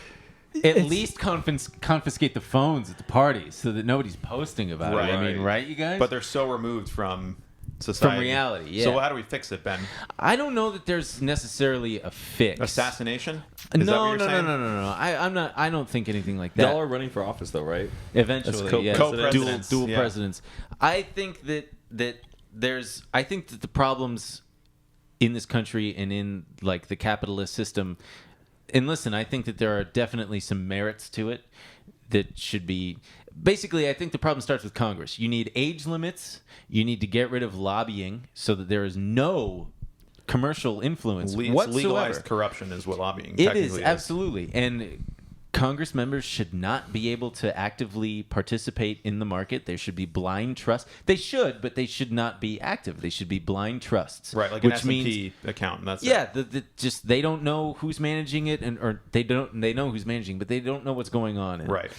At it's- least confiscate the phones at the parties so that nobody's posting about it. I mean, right, you guys? But they're so removed from society. From reality, yeah. So how do we fix it, Ben? I don't know that there's necessarily a fix. Assassination? Is that what No. you're saying? I'm not. I don't think anything like that. Y'all are running for office, though, right? Eventually, As co-presidents. dual Yeah. presidents. I think that there's. I think that the problems in this country and in like the capitalist system. And listen, I think that there are definitely some merits to it that should be. Basically, I think the problem starts with Congress. You need age limits. You need to get rid of lobbying so that there is no commercial influence whatsoever. Legalized corruption is what lobbying It technically is, absolutely. And Congress members should not be able to actively participate in the market. There should be blind trust. They should, but they should not be active. They should be blind trusts. Right, like an which S&P means, account. And that's yeah, it. just they don't know who's managing it, or they know who's managing, but they don't know what's going on. And, Right.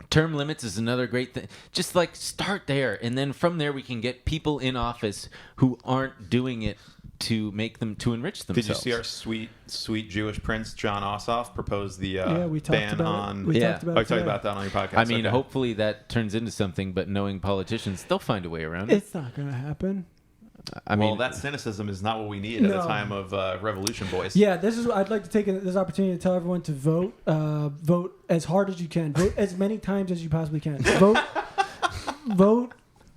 Term limits is another great thing. Just like start there, and then from there we can get people in office who aren't doing it to make them to enrich themselves. Did you see our sweet Jewish prince John Ossoff propose the we talked ban about on? it. We Yeah. talked about Oh, it you talked today. about that on your podcast. I mean, Okay. hopefully that turns into something, but knowing politicians, they'll find a way around it. It's not going to happen. I mean, well, that cynicism is not what we need at No. a time of revolution, boys. Yeah, I'd like to take this opportunity to tell everyone to vote. Vote as hard as you can. Vote as many times as you possibly can. Vote.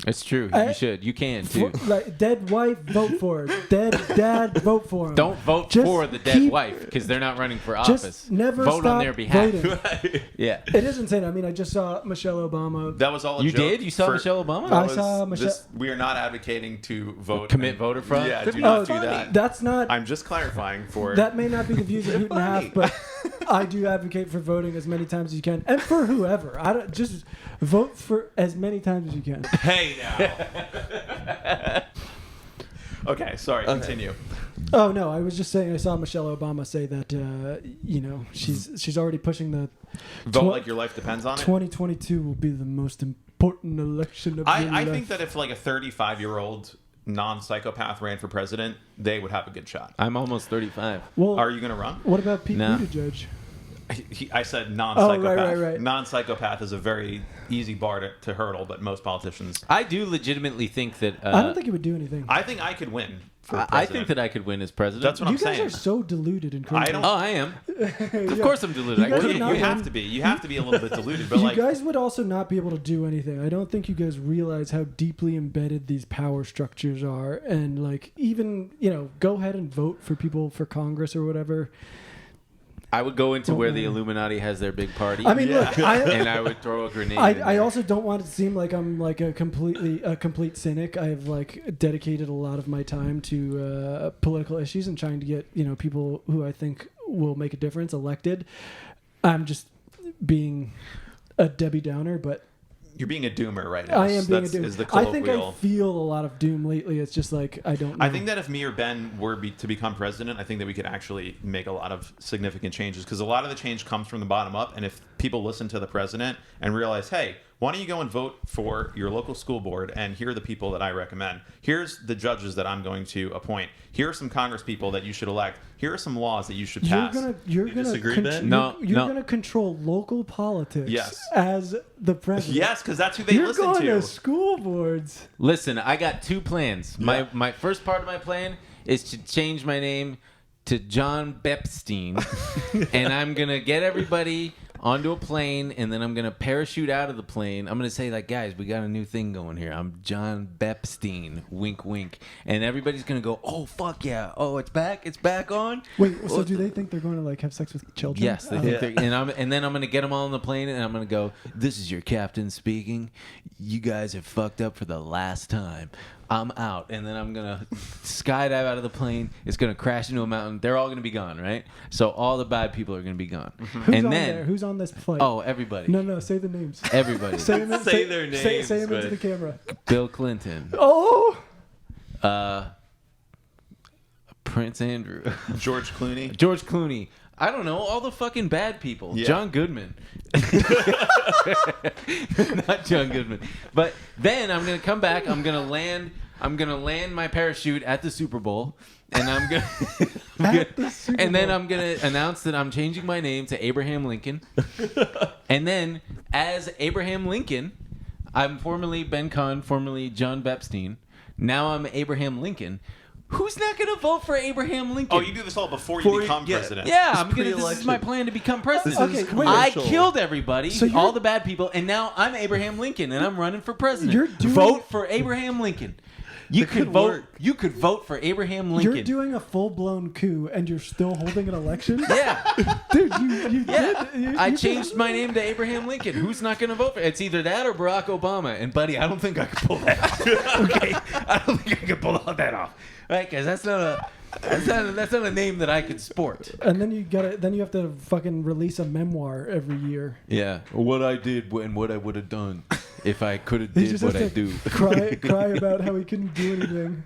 it's true. I- You should. You can, too. Like dead wife, vote for her. Dead dad, vote for him. Don't vote Just for the dead keep- wife because they're not running for Just office. never vote stop on their behalf. voting. Yeah. It is insane. I mean, I just saw Michelle Obama. That was all a You joke. did? You saw for- Michelle Obama? that I was- saw Michelle- We are not advocating to vote. Commit voter fraud? Yeah, That'd do be not do funny. that. That's not. I'm just clarifying for. That may not be the views of Hoot and a Half, but I do advocate for voting as many times as you can, and for whoever. I don't just vote for as many times as you can. Hey, now. Okay, sorry. Continue. Oh no, I was just saying I saw Michelle Obama say that she's already pushing the Vote Tw- like your life depends on it. 2022 will be the most important election of your I life. think that if like a 35-year-old non-psychopath ran for president, they would have a good shot. I'm almost 35. Well, Are you going to run? what about Pete No. Buttigieg? I said non-psychopath. right. Non-psychopath is a very easy bar to hurdle, but most politicians. I do legitimately think that. I don't think he would do anything. I think I could win for I president. think that I could win as president. That's what you I'm guys saying. are so deluded and crazy. I don't- Oh, I am. Of course I'm deluded. You I guys couldn't. are not You have one- to be. You have to be a little bit diluted, but You like guys would also not be able to do anything. I don't think you guys realize how deeply embedded these power structures are. And like, even, go ahead and vote for people for Congress or whatever. I would go into where the Illuminati has their big party. I mean, look, and I would throw a grenade. in I there. also don't want it to seem like I'm like a complete cynic. I have like dedicated a lot of my time to political issues and trying to get people who I think will make a difference elected. I'm just being a Debbie Downer, but you're being a doomer right now. I am being a That's- doom. Is the I think I colloquial. feel a lot of doom lately. It's just like I don't know. I think that if me or Ben were to become president, I think that we could actually make a lot of significant changes because a lot of the change comes from the bottom up. And if people listen to the president and realize, hey, why don't you go and vote for your local school board? And here are the people that I recommend. Here's the judges that I'm going to appoint. Here are some Congress people that you should elect. Here are some laws that you should pass. You're You gonna disagree, Ben? No, you're no. gonna control local politics Yes. as the president. Yes, because that's who they You're listen going to. to school boards. Listen, I got two plans. My first part of my plan is to change my name to John Bepstein, and I'm gonna get everybody onto a plane, and then I'm gonna parachute out of the plane. I'm gonna say like, guys, we got a new thing going here. I'm John Bepstein, wink, wink, and everybody's gonna go, oh fuck yeah, oh it's back on. Wait, so do they think they're going to like have sex with children? Yes, they think they're, and then I'm gonna get them all on the plane, and I'm gonna go, this is your captain speaking. You guys have fucked up for the last time. I'm out, and then I'm gonna skydive out of the plane. It's gonna crash into a mountain. They're all gonna be gone, right? So all the bad people are gonna be gone. Who's and on then there? Who's on this flight? oh, everybody, No, say the names. everybody. Say them, Say their names, Say them into but- the camera. Bill Clinton, Oh, Prince Andrew, George Clooney. George Clooney. I don't know, all the fucking bad people. Yeah. John Goodman. Not John Goodman. But then I'm gonna come back. I'm gonna land my parachute at the Super Bowl, and I'm gonna and then I'm gonna announce that I'm changing my name to Abraham Lincoln. And then as Abraham Lincoln, I'm formerly Ben Cahn, formerly John Bepstein. Now I'm Abraham Lincoln. Who's not going to vote for Abraham Lincoln? Oh, you do this all before you become president. Yeah, It's this is pre-election. my plan to become president. Okay, wait. I commercial. killed everybody, So you're- all the bad people, and now I'm Abraham Lincoln, and I'm running for president. You're doing- Vote for Abraham Lincoln. You That could could vote. work. You could vote for Abraham Lincoln. you're doing a full-blown coup, and you're still holding an election? Yeah, Dude, you yeah. did. You I did. changed my name to Abraham Lincoln. Who's not going to vote for it? It's either that or Barack Obama. And buddy, I don't think I could pull that off. Okay, I don't think I could pull that off. Right? Because that's not a name that I could sport. And then you have to fucking release a memoir every year. Yeah, what I did and what I would have done if I could have He did just what has I to do. cry about how he couldn't do anything.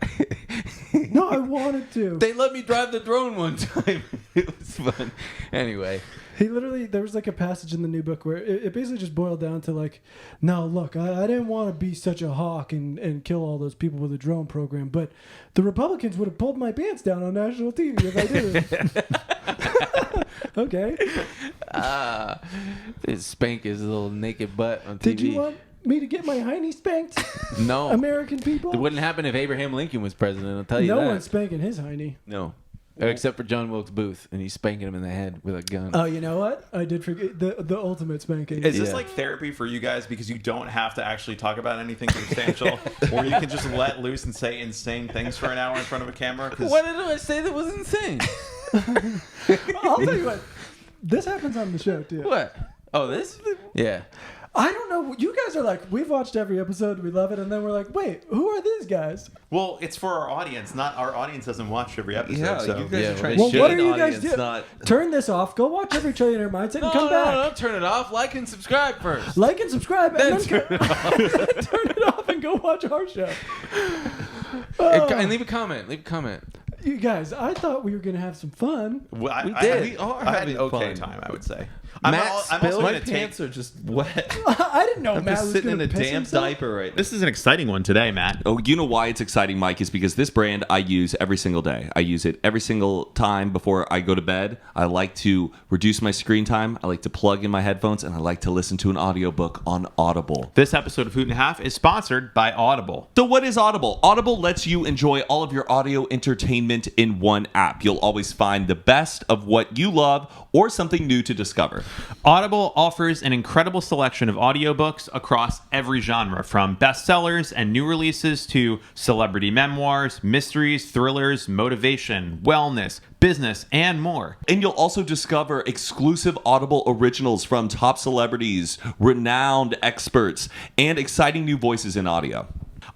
No, I wanted to. They let me drive the drone one time. It was fun. Anyway, He literally, there was like a passage in the new book where it basically just boiled down to like, no, look, I didn't want to be such a hawk and kill all those people with a drone program, but the Republicans would have pulled my pants down on national TV if I did. Okay. spank his little naked butt on TV. Did you want me to get my hiney spanked, No. American people? It wouldn't happen if Abraham Lincoln was president, I'll tell you No that. one's spanking his hiney. No. Except for John Wilkes Booth, and he's spanking him in the head with a gun. Oh, you know what? I did forget the ultimate spanking. Is this Yeah. like therapy for you guys because you don't have to actually talk about anything substantial, or you can just let loose and say insane things for an hour in front of a camera? 'Cause What did I say that was insane? I'll tell you what. This happens on the show too. What? Oh, this? Yeah. I don't know. You guys are like, we've watched every episode, we love it, and then we're like, wait, who are these guys? well, it's for our audience. Not our audience doesn't watch every episode. Yeah, so. you guys Yeah, are trying Well, to what shit are you an guys audience, doing? not... Turn this off. Go watch every Trillionaire Mindset and come back. No, turn it off. Like and subscribe first. Like and subscribe, and then Then turn turn it off and go watch our show. Oh, And leave a comment. Leave a comment. you guys, I thought we were gonna have some fun. Well, We did. We are I had having an okay fun. time, I would say. Matt I'm spilled also My going to take. pants are just wet. I didn't know I'm Matt just was sitting gonna in a piss damn himself. diaper right now. This is an exciting one today, Matt. Oh, you know why it's exciting, Mike? Is because this brand I use every single day. I use it every single time before I go to bed. I like to reduce my screen time. I like to plug in my headphones, and I like to listen to an audiobook on Audible. This episode of Hoot and a Half is sponsored by Audible. So what is Audible? Audible lets you enjoy all of your audio entertainment in one app. You'll always find the best of what you love or something new to discover. Audible offers an incredible selection of audiobooks across every genre, from bestsellers and new releases to celebrity memoirs, mysteries, thrillers, motivation, wellness, business, and more. And you'll also discover exclusive Audible originals from top celebrities, renowned experts, and exciting new voices in audio.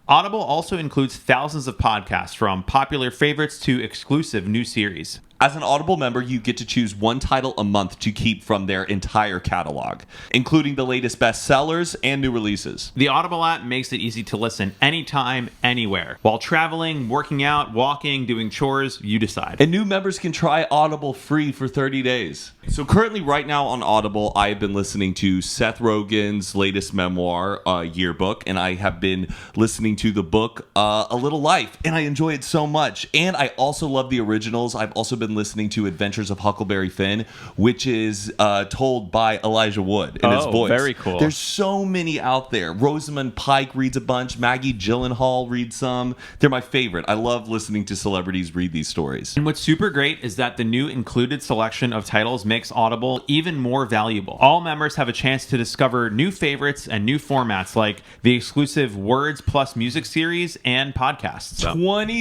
Audible also includes thousands of podcasts, from popular favorites to exclusive new series. As an Audible member, you get to choose one title a month to keep from their entire catalog, including the latest bestsellers and new releases. The Audible app makes it easy to listen anytime, anywhere. While traveling, working out, walking, doing chores, you decide. And new members can try Audible free for 30 days. So currently, right now on Audible, I have been listening to Seth Rogen's latest memoir, Yearbook, and I have been listening to the book, A Little Life, and I enjoy it so much. And I also love the originals. I've also been listening to Adventures of Huckleberry Finn, which is told by Elijah Wood in his Oh, voice. very cool. There's so many out there. Rosamund Pike reads a bunch. Maggie Gyllenhaal reads some. They're my favorite. I love listening to celebrities read these stories. And what's super great is that the new included selection of titles makes Audible even more valuable. All members have a chance to discover new favorites and new formats like the exclusive Words Plus Music series and podcasts.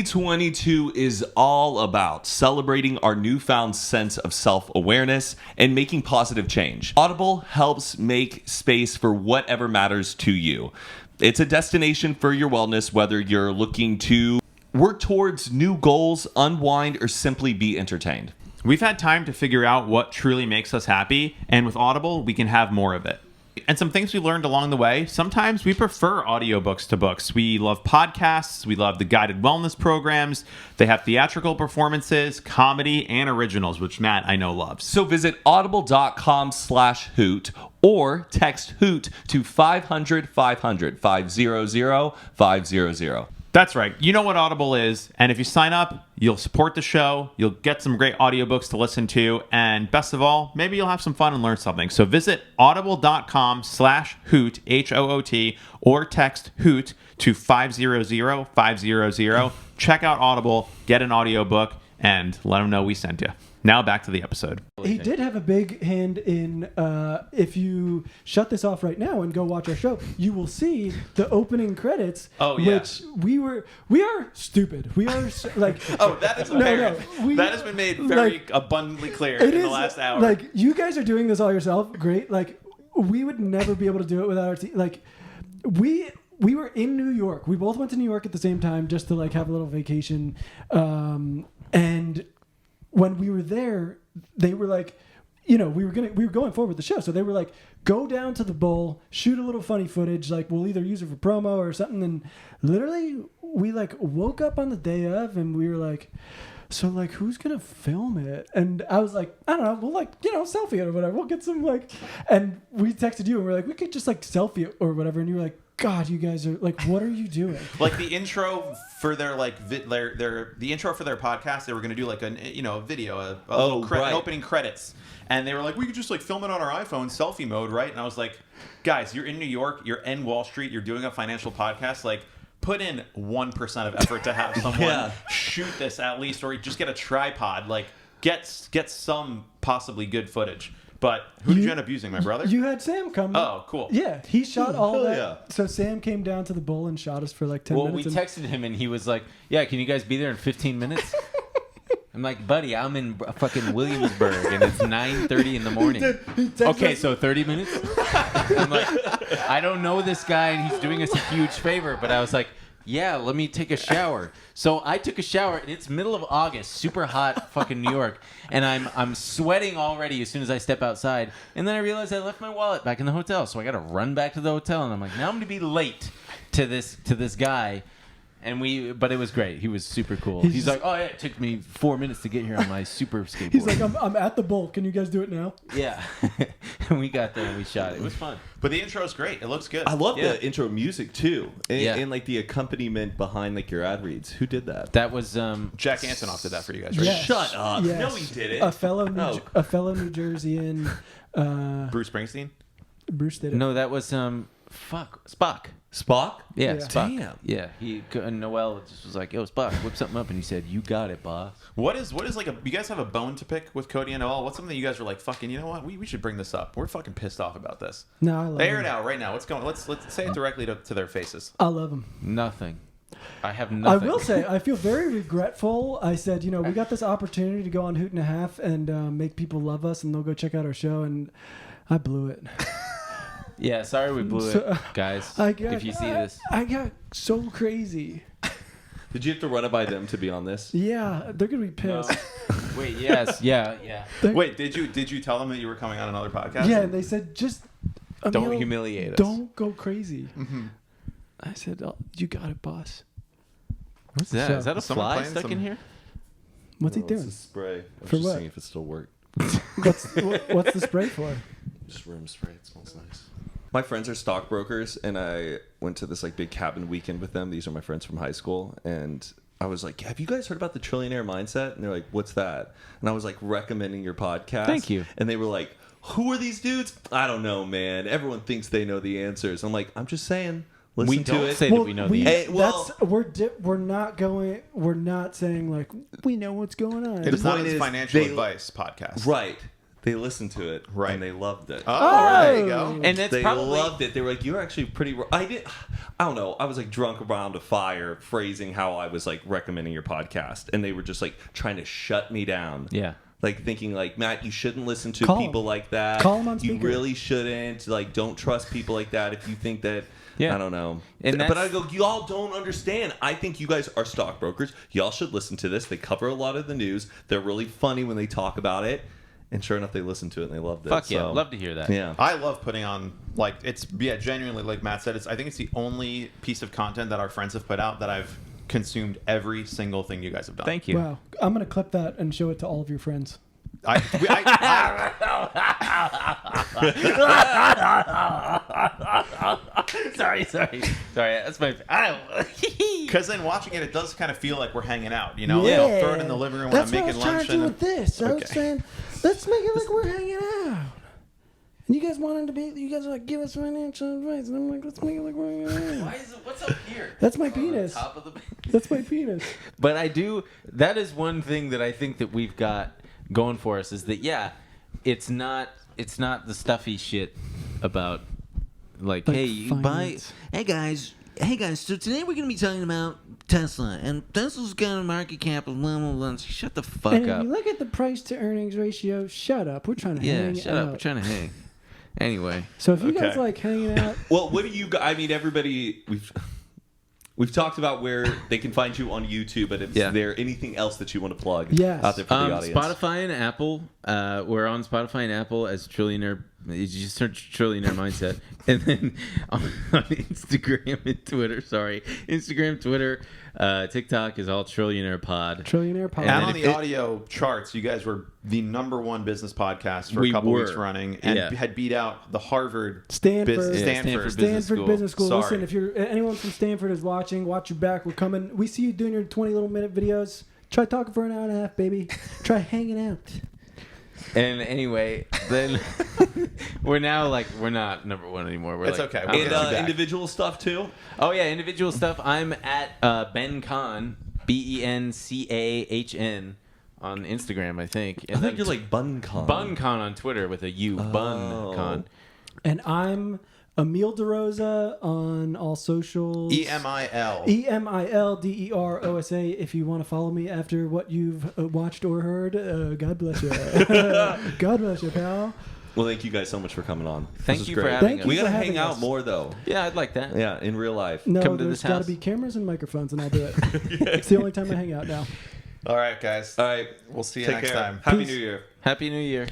2022 is all about celebrating our newfound sense of self-awareness and making positive change. Audible helps make space for whatever matters to you. It's a destination for your wellness, whether you're looking to work towards new goals, unwind, or simply be entertained. We've had time to figure out what truly makes us happy, and with Audible, we can have more of it. And some things we learned along the way, sometimes we prefer audiobooks to books. We love podcasts. We love the guided wellness programs. They have theatrical performances, comedy, and originals, which Matt, I know, loves. So visit audible.com/Hoot or text Hoot to 500 500 500 500. That's right. You know what Audible is. And if you sign up, you'll support the show. You'll get some great audiobooks to listen to. And best of all, maybe you'll have some fun and learn something. So visit audible.com/Hoot, Hoot, or text Hoot to 500 500. Check out Audible, get an audiobook, and let them know we sent you. Now back to the episode. He did have a big hand in, if you shut this off right now and go watch our show, you will see the opening credits, Oh, yeah. which we are stupid. We are like, Oh, that is apparent. we- that has been made very like, abundantly clear it in is the last hour. like, you guys are doing this all yourself. Great. Like, we would never be able to do it without our team. Like, we were in New York. We both went to New York at the same time just to like have a little vacation. And when we were there, they were like, we were going forward with the show. So they were like, go down to the bowl, shoot a little funny footage. Like, we'll either use it for promo or something. And literally we like woke up on the day of and we were like, so like, who's going to film it? And I was like, I don't know. We'll like, selfie it or whatever. We'll get some like, and we texted you and we're like, we could just like selfie it or whatever. And you were like, God, you guys are like, what are you doing? Like the intro for their the intro for their podcast, they were going to do like a video, a little right. opening credits, and they were like, we could just like film it on our iPhone, selfie mode, right? And I was like, guys, you're in New York, you're in Wall Street, you're doing a financial podcast, like put in 1% of effort to have someone shoot this at least, or just get a tripod, like get some possibly good footage. But who did you end up using, my brother? You had Sam come. Oh, cool. Yeah, he shot all hell that. yeah. So Sam came down to the bowl and shot us for like 10 Well, we minutes. texted him and he was like, "Yeah, can you guys be there in 15 minutes?" I'm like, "Buddy, I'm in fucking Williamsburg and it's 9:30 in the morning." Okay, so 30 minutes. I'm like, I don't know this guy and he's doing us a huge favor, but I was like, yeah, let me take a shower. So I took a shower, and it's middle of August, super hot, fucking New York, and I'm sweating already as soon as I step outside. And then I realized I left my wallet back in the hotel, so I got to run back to the hotel, and I'm like, now I'm gonna be late to this guy. But it was great. He was super cool. He's like, oh yeah, it took me 4 minutes to get here on my super skateboard. He's like, I'm at the bowl. Can you guys do it now? yeah. And we got there and we shot it. It was fun. But the intro is great. It looks good. I love the intro music too, Yeah. and like the accompaniment behind like your ad reads. Who did that? That was Jack Antonoff did that for you guys, right? Yes. Shut up! Yes. No, he didn't. A fellow New Jerseyan, Bruce Springsteen? Bruce did it. no, that was Spock. Spock. Yeah, Yeah. Spock. Damn. Yeah, Noel just was like, "Yo, Spock, whip something up," and he said, "You got it, boss." What is like you guys have a bone to pick with Cody and Noel? What's something you guys are like, fucking, you know what? We should bring this up. We're fucking pissed off about this. No, I love Air him. it out right now. What's going on? Let's say it directly to their faces. I love him. Nothing. I have I nothing. will say, I feel very regretful. I said, we got this opportunity to go on Hoot and a Half and make people love us, and they'll go check out our show, and I blew it. Yeah, sorry we blew So, it, guys. If you see this, I got so crazy. Did you have to run it by them to be on this? Yeah, they're gonna be pissed. wait, yes, yeah. Wait, did you tell them that you were coming on another podcast? Yeah, and they said just Don't Emil, humiliate us. Don't go crazy. I said, you got it, boss. What's that? So- Is that a Someone fly playing stuck some- in here? What's he It's doing? a spray. I'm For just what? seeing if it still worked. What's the spray for? Just room spray. It smells nice. My friends are stockbrokers, and I went to this like big cabin weekend with them. These are my friends from high school, and I was like, "Have you guys heard about the Trillionaire Mindset?" And they're like, "What's that?" And I was like recommending your podcast. Thank you. And they were like, "Who are these dudes?" I don't know, man. Everyone thinks they know the answers. I'm like, I'm just saying. Listen We to don't it. say that we know the Hey, well- We're not saying like we know what's going on. It's not point a is, financial they- advice podcast. Right. They listened to it. Right. And they loved it. Oh, there you go. And that's They probably loved it. They were like, "You're actually pretty." I don't know. I was like drunk around a fire, phrasing how I was like recommending your podcast, and they were just like trying to shut me down. Yeah. like thinking like, Matt, you shouldn't listen to Call people him. like that. Call him on You speaker. really shouldn't. Like, don't trust people like that if you think that. Yeah. I don't know. And But I that's- go, y'all don't understand. I think you guys are stockbrokers. Y'all should listen to this. They cover a lot of the news. They're really funny when they talk about it. And sure enough, they listened to it and they loved it. Fuck yeah, So, love to hear that. Yeah. I love putting on, like, it's, genuinely, like Matt said, I think it's the only piece of content that our friends have put out that I've consumed every single thing you guys have done. Thank you. Wow. I'm going to clip that and show it to all of your friends. I sorry. That's my. Because then watching it, it does kind of feel like we're hanging out, you know? Yeah. I'll throw it in the living room when I'm making lunch. And this. I was Okay. saying, let's make it like we're hanging out. And you guys wanted to be, you guys are like, give us financial advice. And I'm like, let's make it like we're hanging out. What's up here? That's my penis. Top of the. That's my penis. But I do. That is one thing that I think that we've got going for us is that it's not the stuffy shit about like Like hey you buy. finance. Hey guys, so today we're going to be talking about Tesla. And Tesla's got a market cap of blah, blah, blah. Shut the fuck And if up. you look at the price to earnings ratio, shut up. We're trying to hang Shut out. up. We're trying to hang. Anyway. So if you guys Okay. like hanging out, Well, what do you? I mean, everybody. We've talked about where they can find you on YouTube, but is there anything else that you want to plug Yes. out there for the audience? Spotify and Apple. We're on Spotify and Apple as Trillionaire. You just search Trillionaire Mindset, and then on Instagram and Twitter. Sorry, Instagram, Twitter, TikTok is all Trillionaire Pod. Trillionaire Pod. And on the audio charts, you guys were the #1 business podcast for a We couple were. weeks running, and Yeah. had beat out the Harvard Stanford. Business, Yeah, Stanford. Stanford Business School. Sorry. Listen, if you're anyone from Stanford is watching, watch your back. We're coming. We see you doing your 20 little minute videos. Try talking for an hour and a half, baby. Try hanging out. And anyway, then we're now like we're not #1 anymore. We're It's like, okay. I'm We'll And get you back. individual stuff too. Oh yeah, individual stuff. I'm at Ben Cahn, BenCahn on Instagram, I think. I And think then you're like BunCon. BunCon on Twitter with a U. BunCon. And I'm Emil Derosa on all socials. EMIL. EMILDEROSA. If you want to follow me after what you've watched or heard, God bless you. God bless you, pal. Well, thank you guys so much for coming on. Thank This you was for great. having Thank us. you We for gotta having hang out us. more though. Yeah, I'd like that. Yeah, in real life. No, Come to there's this got to house. be cameras and microphones, and I'll do it. It's the only time I hang out now. All right, guys. All right. We'll see you Take next care. time. Happy Peace. New Year. Happy New Year.